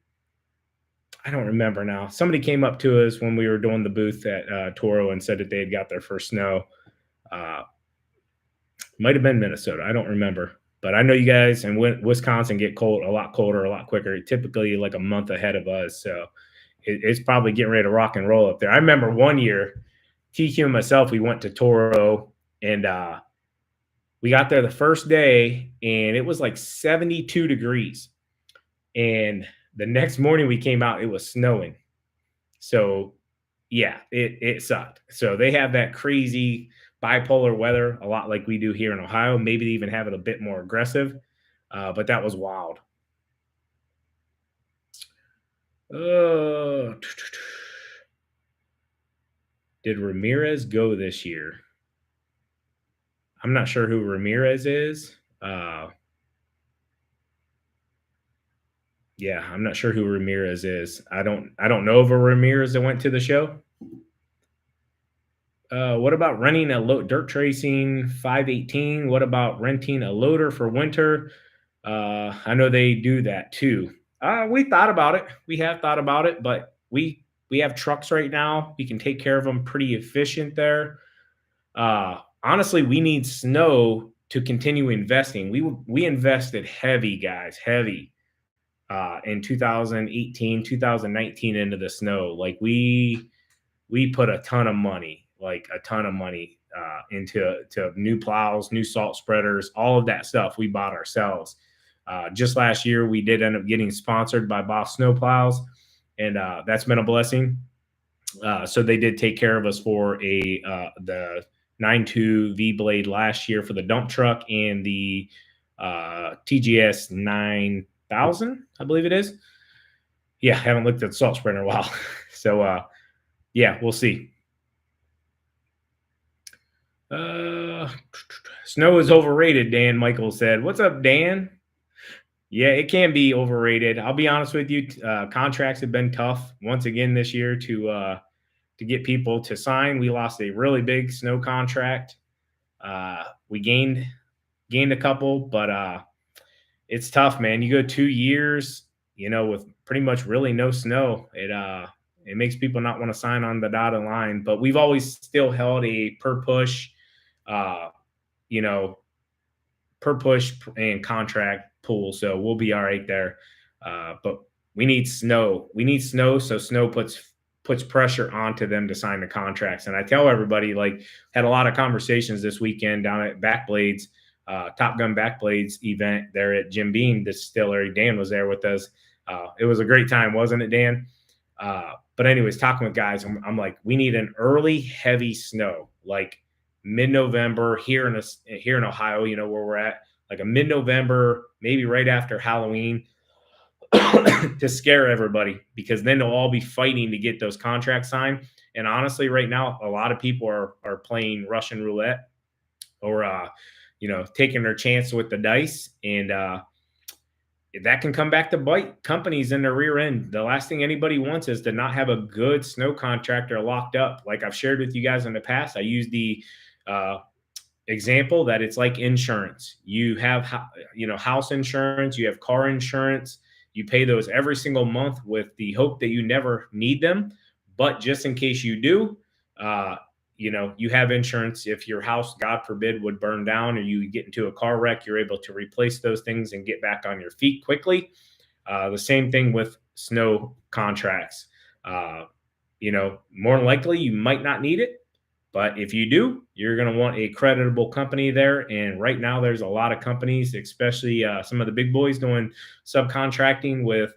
I don't remember now. Somebody came up to us when we were doing the booth at Toro and said that they had got their first snow. Uh, Might have been Minnesota. I don't remember. But I know you guys in Wisconsin get cold a lot colder, a lot quicker, typically like a month ahead of us. So it's probably getting ready to rock and roll up there. I remember one year, TQ and myself, we went to Toro and we got there the first day and it was like 72 degrees. And the next morning we came out, it was snowing. So yeah, it sucked. So they have that crazy bipolar weather, a lot like we do here in Ohio. Maybe they even have it a bit more aggressive, but that was wild. Uh, did Ramirez go this year? I'm not sure who Ramirez is. Yeah, I'm not sure who Ramirez is. I don't know of a Ramirez that went to the show. What about renting a dirt tracing 518? What about renting a loader for winter? I know they do that too. We thought about it. We have thought about it, but we have trucks right now. We can take care of them pretty efficient there. Honestly, we need snow to continue investing. We invested heavy, guys, heavy in 2018, 2019 into the snow. Like we put a ton of money, like a ton of money into new plows, new salt spreaders, all of that stuff we bought ourselves. Just last year, we did end up getting sponsored by Boss Snow Plows, and that's been a blessing. So they did take care of us for the 9.2 V blade last year for the dump truck and the TGS 9000, I believe it is. Yeah, I haven't looked at the salt spreader in a while. So yeah, we'll see. Snow is overrated, Dan Michael said. What's up, Dan? Yeah, it can be overrated. I'll be honest with you. Contracts have been tough once again this year to get people to sign. We lost a really big snow contract. We gained a couple, but it's tough, man. You go 2 years, with pretty much really no snow. It makes people not want to sign on the dotted line. But we've always still held a per push, uh, you know, per push and contract pool. So we'll be all right there. But we need snow. We need snow. So snow puts pressure onto them to sign the contracts. And I tell everybody, like, had a lot of conversations this weekend down at Backblades. Top Gun Backblades event there at Jim Beam Distillery. Dan was there with us. It was a great time, wasn't it, Dan? But anyways, talking with guys, I'm like, we need an early heavy snow, like mid-November here in Ohio, where we're at, like a mid-November, maybe right after Halloween, to scare everybody, because then they'll all be fighting to get those contracts signed. And honestly, right now, a lot of people are playing Russian roulette, or taking their chance with the dice, and that can come back to bite companies in the rear end. The last thing anybody wants is to not have a good snow contractor locked up. Like I've shared with you guys in the past, I use the uh, example that it's like insurance. You have, house insurance, you have car insurance. You pay those every single month with the hope that you never need them. But just in case you do, uh, you have insurance. If your house, God forbid, would burn down or you get into a car wreck, you're able to replace those things and get back on your feet quickly. The same thing with snow contracts. Uh, more than likely, you might not need it. But if you do, you're going to want a creditable company there. And right now, there's a lot of companies, especially some of the big boys, doing subcontracting with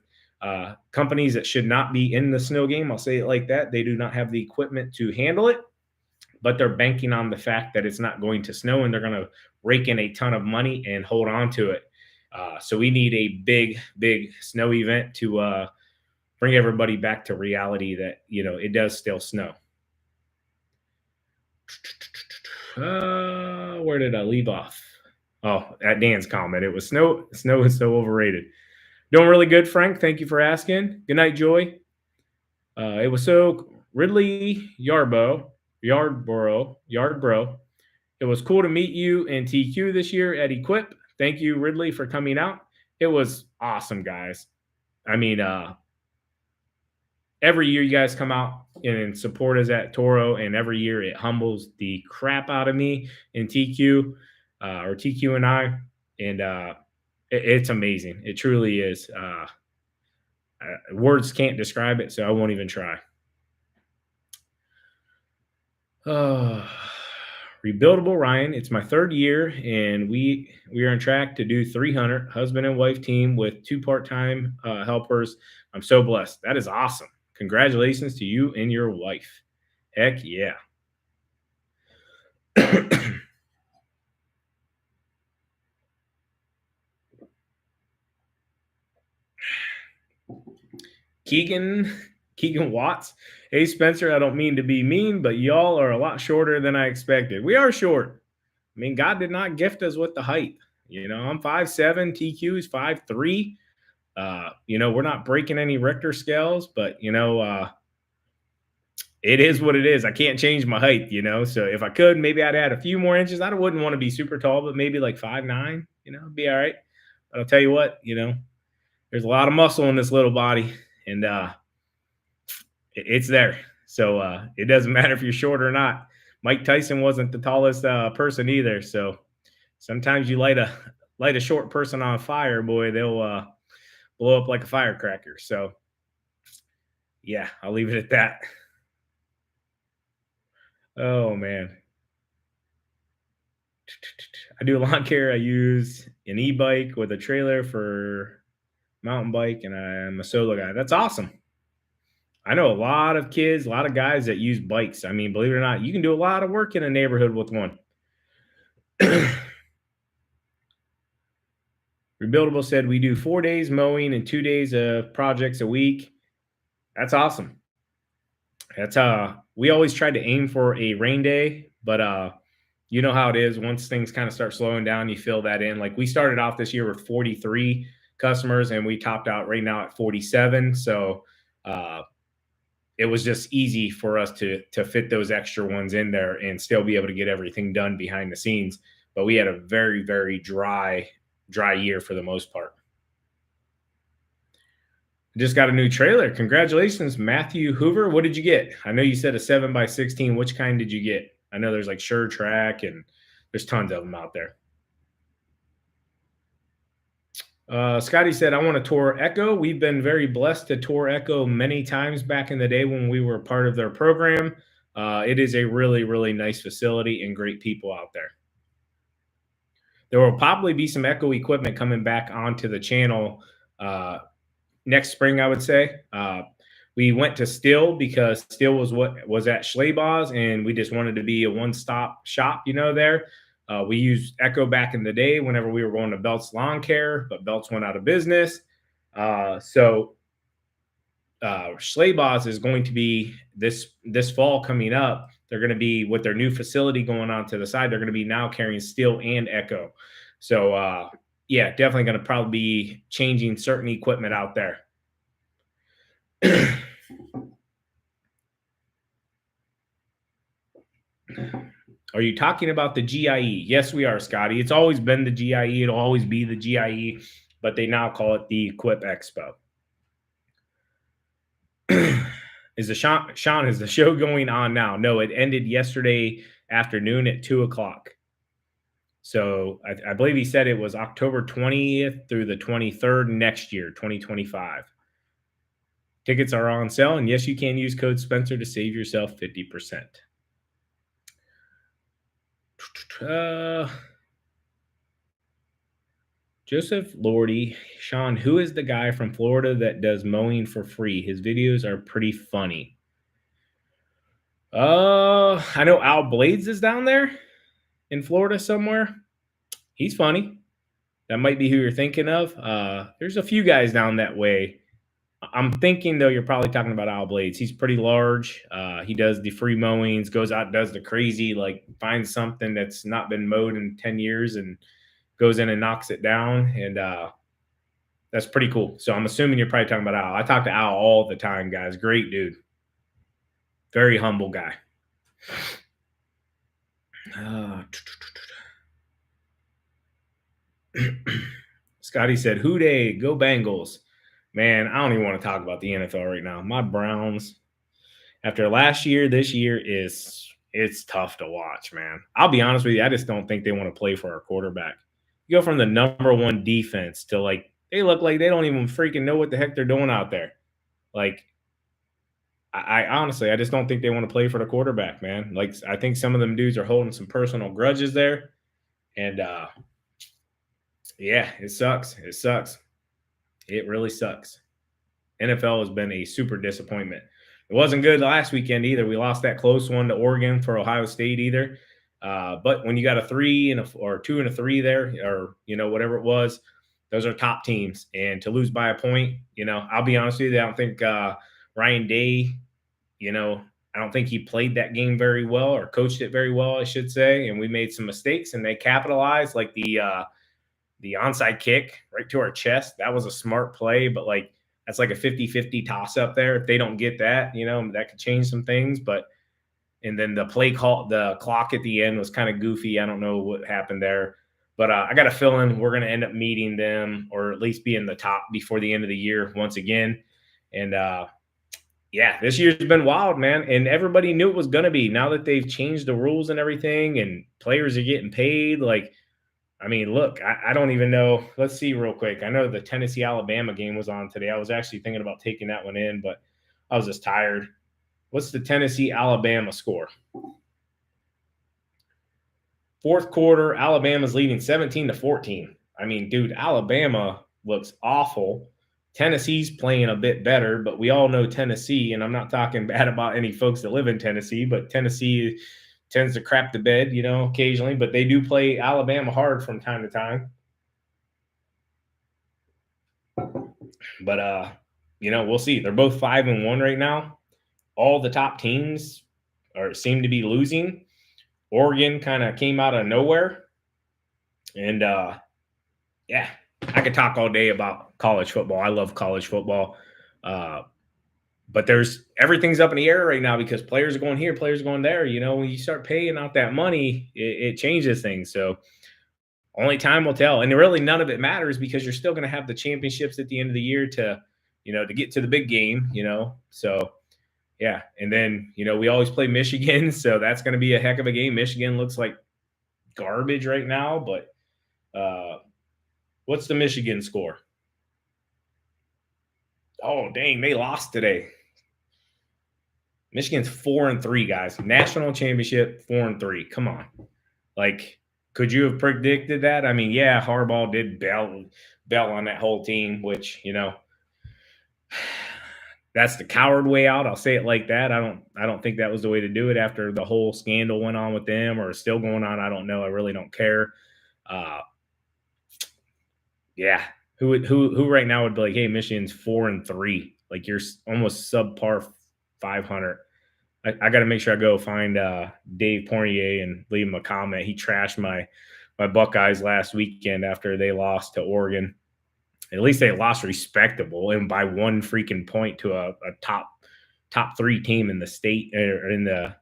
companies that should not be in the snow game. I'll say it like that. They do not have the equipment to handle it, but they're banking on the fact that it's not going to snow, and they're going to rake in a ton of money and hold on to it. So we need a big, big snow event to bring everybody back to reality that, it does still snow. Where did I leave off? Oh, at Dan's comment, it was snow. Snow is so overrated. Doing really good, Frank. Thank you for asking. Good night, Joy. It was so Ridley Yardbro. It was cool to meet you in TQ this year at Equip. Thank you, Ridley, for coming out. It was awesome, guys. I mean, every year you guys come out and support us at Toro, and every year it humbles the crap out of me in TQ, or TQ and I, and it's amazing. It truly is. Words can't describe it, so I won't even try. Rebuildable Ryan, it's my third year, and we are on track to do 300. Husband and wife team with 2 part-time helpers. I'm so blessed. That is awesome. Congratulations to you and your wife. Heck yeah. Keegan Watts. Hey, Spencer, I don't mean to be mean, but y'all are a lot shorter than I expected. We are short. I mean, God did not gift us with the height. I'm 5'7", TQ is 5'3". We're not breaking any Richter scales, but it is what it is. I can't change my height, So if I could, maybe I'd add a few more inches. I wouldn't want to be super tall, but maybe like 5'9", be all right. But I'll tell you what, there's a lot of muscle in this little body, and it's there. So it doesn't matter if you're short or not. Mike Tyson wasn't the tallest person either. So sometimes you light a short person on fire, boy, they'll blow up like a firecracker. So yeah, I'll leave it at that. Oh man. I do lawn care. I use an e-bike with a trailer for mountain bike, and I'm a solo guy. That's awesome. I know a lot of kids, a lot of guys that use bikes. I mean, believe it or not, you can do a lot of work in a neighborhood with one. Rebuildable said we do 4 days mowing and 2 days of projects a week. That's awesome. That's we always tried to aim for a rain day, but you know how it is. Once things kind of start slowing down, you fill that in. Like we started off this year with 43 customers, and we topped out right now at 47. So it was just easy for us to fit those extra ones in there and still be able to get everything done behind the scenes. But we had a very, very dry year for the most part. Just got a new trailer. Congratulations, Matthew Hoover. What did you get? I know you said a 7x16. Which kind did you get? I know there's like Sure Track, and there's tons of them out there. Scotty said, I want a Toro Echo. We've been very blessed to tour Echo many times back in the day when we were part of their program. It is a really, really nice facility and great people out there. There will probably be some echo equipment coming back onto the channel next spring, I would say. We went to Still because Still was what was at Schleybaug's, and we just wanted to be a one-stop shop, there. We used Echo back in the day whenever we were going to Belts Lawn Care, but Belts went out of business. So Schleybaug's is going to be this fall coming up. They're going to be with their new facility going on to the side. They're going to be now carrying Still and Echo. So yeah, definitely going to probably be changing certain equipment out there. Are you talking about the GIE? Yes, we are, Scotty. It's always been the GIE. It'll always be the GIE, but they now call it the Equip Expo. Is the Sean, is the show going on now? No, it ended yesterday afternoon at 2:00. So I believe he said it was October 20th through the 23rd next year, 2025. Tickets are on sale, and yes, you can use code Spencer to save yourself 50%. Joseph Lordy, Sean, who is the guy from Florida that does mowing for free? His videos are pretty funny. I know Al Blades is down there in Florida somewhere. He's funny. That might be who you're thinking of. There's a few guys down that way. I'm thinking though you're probably talking about Al Blades. He's pretty large. He does the free mowings, goes out, does the crazy, like finds something that's not been mowed in 10 years and goes in and knocks it down. And that's pretty cool. So I'm assuming you're probably talking about Al. I talk to Al all the time, guys. Great dude. Very humble guy. Scotty said, "Who dey? Go Bengals." Man, I don't even want to talk about the NFL right now. My Browns, after last year, this year it's tough to watch, man. I'll be honest with you. I just don't think they want to play for our quarterback. You go from the number one defense to like they look like they don't even freaking know what the heck they're doing out there. Like I honestly, I just don't think they want to play for the quarterback, man. Like I think some of them dudes are holding some personal grudges there, and yeah, it sucks. It sucks. It really sucks. NFL has been a super disappointment. It wasn't good last weekend either. We lost that close one to Oregon for Ohio State either. But when you got a 3 and or 2 and a 3 there, or whatever it was, those are top teams. And to lose by a point, I'll be honest with you, I don't think Ryan Day, I don't think he played that game very well or coached it very well, I should say. And we made some mistakes, and they capitalized, like the onside kick right to our chest. That was a smart play, but like that's like a 50-50 toss up there. If they don't get that, that could change some things. But and then the clock at the end was kind of goofy. I don't know what happened there. But I got a feeling we're going to end up meeting them, or at least be in the top before the end of the year once again. And yeah, this year's been wild, man. And everybody knew it was going to be. Now that they've changed the rules and everything, and players are getting paid, like, I mean, look, I don't even know. Let's see real quick. I know the Tennessee-Alabama game was on today. I was actually thinking about taking that one in, but I was just tired. What's the Tennessee-Alabama score? Fourth quarter, Alabama's leading 17-14. I mean, dude, Alabama looks awful. Tennessee's playing a bit better, but we all know Tennessee, and I'm not talking bad about any folks that live in Tennessee, but Tennessee tends to crap the bed, occasionally, but they do play Alabama hard from time to time. But we'll see. They're both 5-1 right now. All the top teams seem to be losing. Oregon kind of came out of nowhere. And yeah, I could talk all day about college football. I love college football. But everything's up in the air right now because players are going here, players are going there. When you start paying out that money, it changes things. So only time will tell. And really none of it matters because you're still going to have the championships at the end of the year to get to the big game, So yeah. And then, we always play Michigan. So that's going to be a heck of a game. Michigan looks like garbage right now, but what's the Michigan score? Oh, dang, they lost today. Michigan's 4-3, guys. National championship, 4-3. Come on. Like, Could you have predicted that? I mean, yeah, Harbaugh did bail on that whole team, which that's the coward way out. I'll say it like that. I don't think that was the way to do it after the whole scandal went on with them or is still going on. I don't know. I really don't care. Uh, yeah, who right now would be like, hey, Michigan's 4-3, like you're almost subpar 500. I got to make sure I go find Dave Poirier and leave him a comment. He trashed my Buckeyes last weekend after they lost to Oregon. At least they lost respectable and by one freaking point to a top three team in the state or in the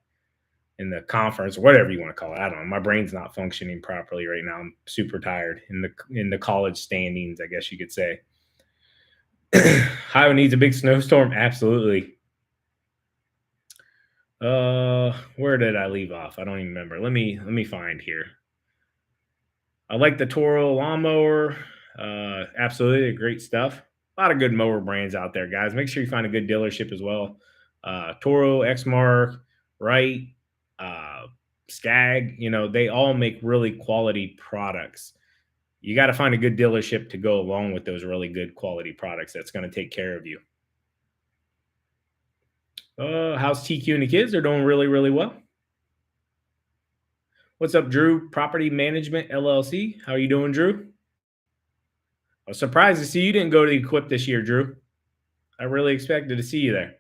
conference, or whatever you want to call it. I don't know. My brain's not functioning properly right now. I'm super tired in the college standings, I guess you could say. Ohio needs a big snowstorm. Absolutely. Where did I leave off? I don't even remember. Let me find here. I like the Toro lawnmower. Absolutely great stuff. A lot of good mower brands out there, guys. Make sure you find a good dealership as well. Toro, Exmark, Wright, uh, Skag. They all make really quality products. You got to find a good dealership to go along with those really good quality products. That's going to take care of you. How's TQ and the kids? They're doing really, really well. What's up, Drew? Property Management LLC. How are you doing, Drew? I was surprised to see you didn't go to Equip this year, Drew. I really expected to see you there.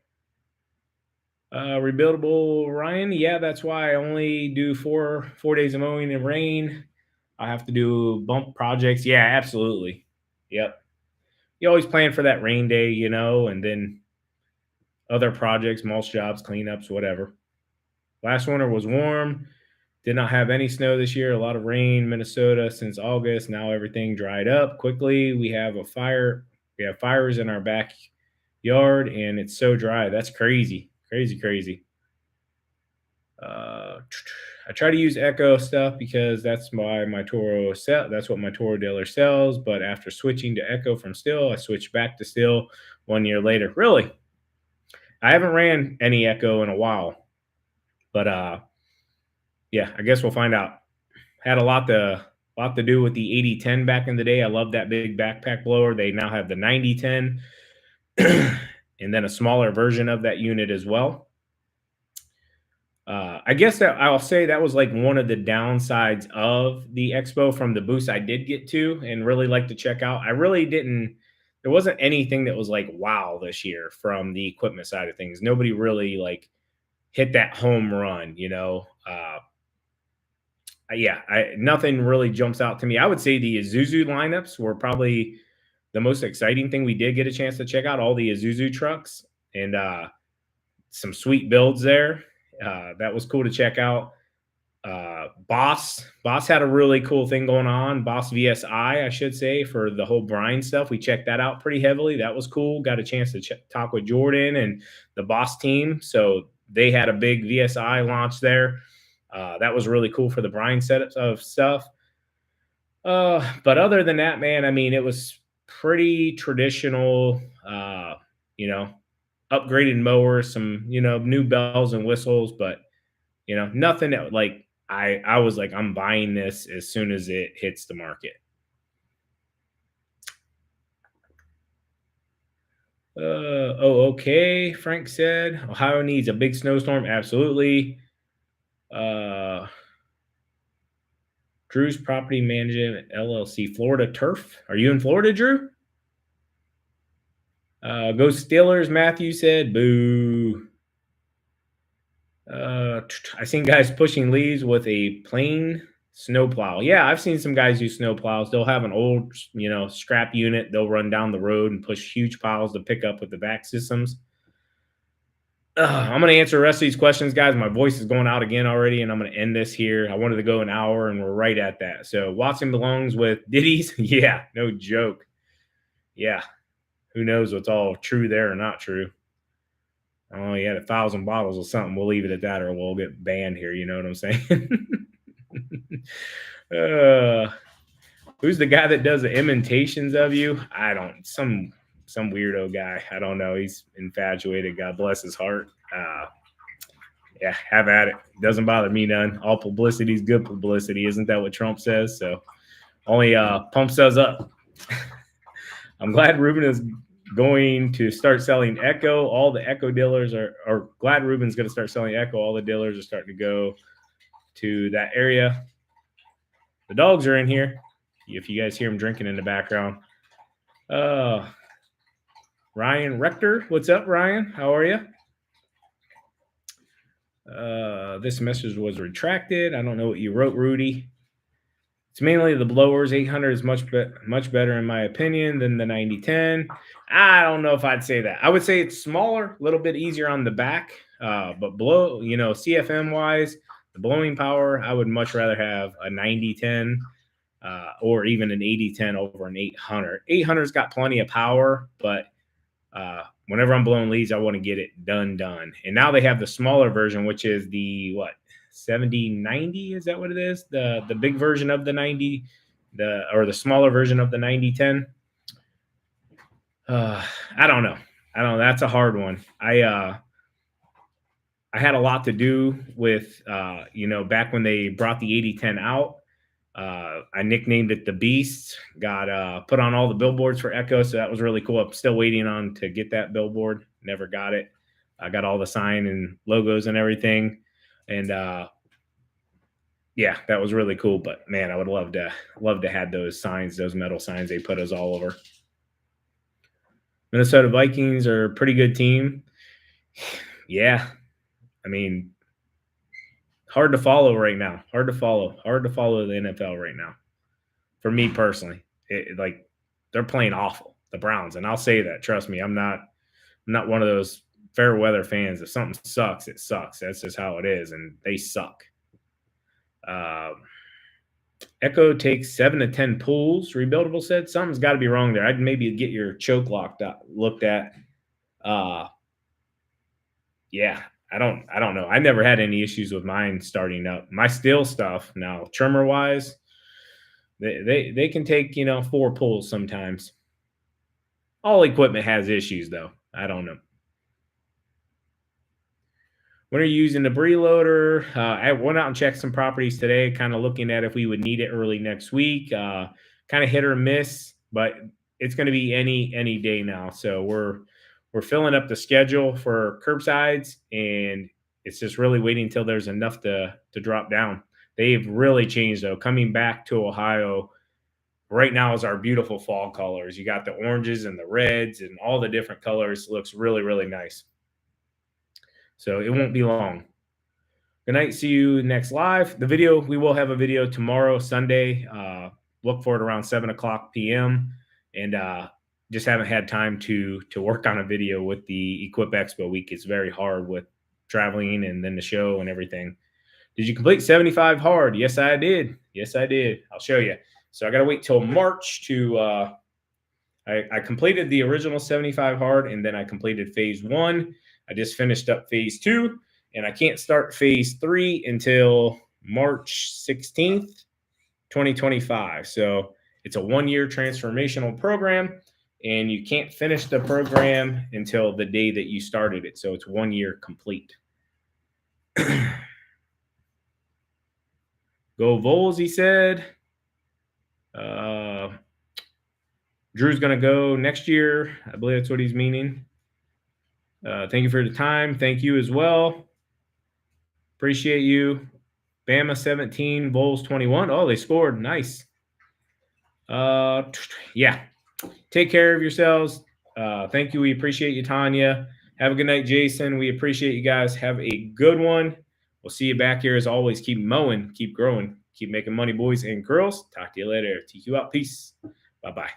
Rebuildable Ryan. Yeah, that's why I only do four days of mowing in rain. I have to do bump projects. Yeah, absolutely. Yep. You always plan for that rain day, and then other projects, mulch jobs, cleanups, whatever. Last winter was warm. Did not have any snow this year. A lot of rain, Minnesota since August. Now everything dried up quickly. We have a fire. We have fires in our backyard, and it's so dry. That's crazy, crazy, crazy. I try to use Echo stuff because that's why my Toro sell. That's what my Toro dealer sells. But after switching to Echo from Still, I switched back to Still 1 year later. Really, I haven't ran any Echo in a while, but yeah, I guess we'll find out. Had a lot to do with the 8010 back in the day. I love that big backpack blower. They now have the 9010 and then a smaller version of that unit as well. I guess that I'll say that was like one of the downsides of the expo from the booths I did get to and really like to check out. I really didn't, there wasn't anything that was like wow this year from the equipment side of things. Nobody really like hit that home run. Yeah, nothing really jumps out to me. I would say the Isuzu lineups were probably the most exciting thing we did get a chance to check out. All the Isuzu trucks and some sweet builds there. That was cool to check out. Boss had a really cool thing going on. Boss VSI, I should say, for the whole brine stuff. We checked that out pretty heavily. That was cool. Got a chance to talk with Jordan and the Boss team. So they had a big VSI launch there. That was really cool for the brine setups of stuff. But other than that, man, I mean, it was pretty traditional, you know, upgraded mowers, some, new bells and whistles, but nothing that like I was like, I'm buying this as soon as it hits the market. Okay. Frank said Ohio needs a big snowstorm. Absolutely. Uh, Drew's Property Management LLC, Florida Turf. Are you in Florida, Drew? Go Steelers, Matthew said. Boo. I seen guys pushing leaves with a plain snowplow. Yeah, I've seen some guys use snowplows. They'll have an old, scrap unit. They'll run down the road and push huge piles to pick up with the vac systems. I'm going to answer the rest of these questions, guys. My voice is going out again already, and I'm going to end this here. I wanted to go an hour, and we're right at that. So Watson belongs with Diddy's. Yeah, no joke. Yeah, who knows what's all true there or not true. Oh, he had 1,000 bottles or something. We'll leave it at that, or we'll get banned here. You know what I'm saying? uh, who's the guy that does the imitations of you? I don't. Some weirdo guy. I don't know. He's infatuated. God bless his heart. Yeah, have at it. Doesn't bother me none. All publicity is good publicity. Isn't that what Trump says? So only pumps us up. I'm glad Ruben is going to start selling Echo. All the Echo dealers are glad Ruben's going to start selling Echo. All the dealers are starting to go to that area. The dogs are in here. If you guys hear them drinking in the background. Ryan Rector, what's up, Ryan? How are you? This message was retracted. I don't know what you wrote, Rudy. It's mainly the blowers. 800 is much better in my opinion than the 9010. I don't know if I'd say that. I would say it's smaller, a little bit easier on the back, but CFM wise, the blowing power, I would much rather have a 9010 or even an 8010 over an 800. 800's got plenty of power, but whenever I'm blowing leads, I want to get it done. And now they have the smaller version, which is the 7090. Is that what it is? The big version of the 90, the smaller version of the 9010. I don't know. That's a hard one. I had a lot to do with back when they brought the 8010 out. I nicknamed it the Beast. Got put on all the billboards for Echo, so that was really cool. I'm still waiting on to get that billboard. Never got it. I got all the sign and logos and everything, and yeah, that was really cool. But man, I would love to have those signs, those metal signs they put us all over. Minnesota Vikings are a pretty good team. Yeah, I mean, hard to follow right now. Hard to follow the NFL right now. For me personally, they're playing awful, the Browns, and I'll say that. Trust me, I'm not one of those fair weather fans. If something sucks, it sucks. That's just how it is, and they suck. Echo takes 7 to 10 pulls. Rebuildable said something's got to be wrong there. I'd maybe get your choke looked at. Yeah, I don't know. I never had any issues with mine starting up. My steel stuff now, trimmer wise, they can take 4 pulls sometimes. All equipment has issues though. I don't know. When are you using the debris loader? I went out and checked some properties today, kind of looking at if we would need it early next week. Kind of hit or miss, but it's going to be any day now. So we're filling up the schedule for curbsides, and it's just really waiting until there's enough to drop down. They've really changed though. Coming back to Ohio right now is our beautiful fall colors. You got the oranges and the reds and all the different colors. It looks really, really nice. So it won't be long. Good night. See you next live. We will have a video tomorrow, Sunday. Look for it around 7:00 p.m. And just haven't had time to work on a video with the Equip Expo week. It's very hard with traveling and then the show and everything. Did you complete 75 hard? Yes, I did. I'll show you. So I got to wait till March to I completed the original 75 hard, and then I completed phase 1. I just finished up phase 2, and I can't start phase 3 until March 16th, 2025. So it's a 1-year transformational program, and you can't finish the program until the day that you started it. So it's 1 year complete. Go Vols, he said. Drew's going to go next year. I believe that's what he's meaning. Thank you for the time. Thank you as well. Appreciate you. Bama 17, Vols 21. Oh, they scored. Nice. Yeah. Take care of yourselves. Thank you. We appreciate you, Tanya. Have a good night, Jason. We appreciate you guys. Have a good one. We'll see you back here as always. Keep mowing, keep growing, keep making money, boys and girls. Talk to you later. TQ out. Peace. Bye-bye.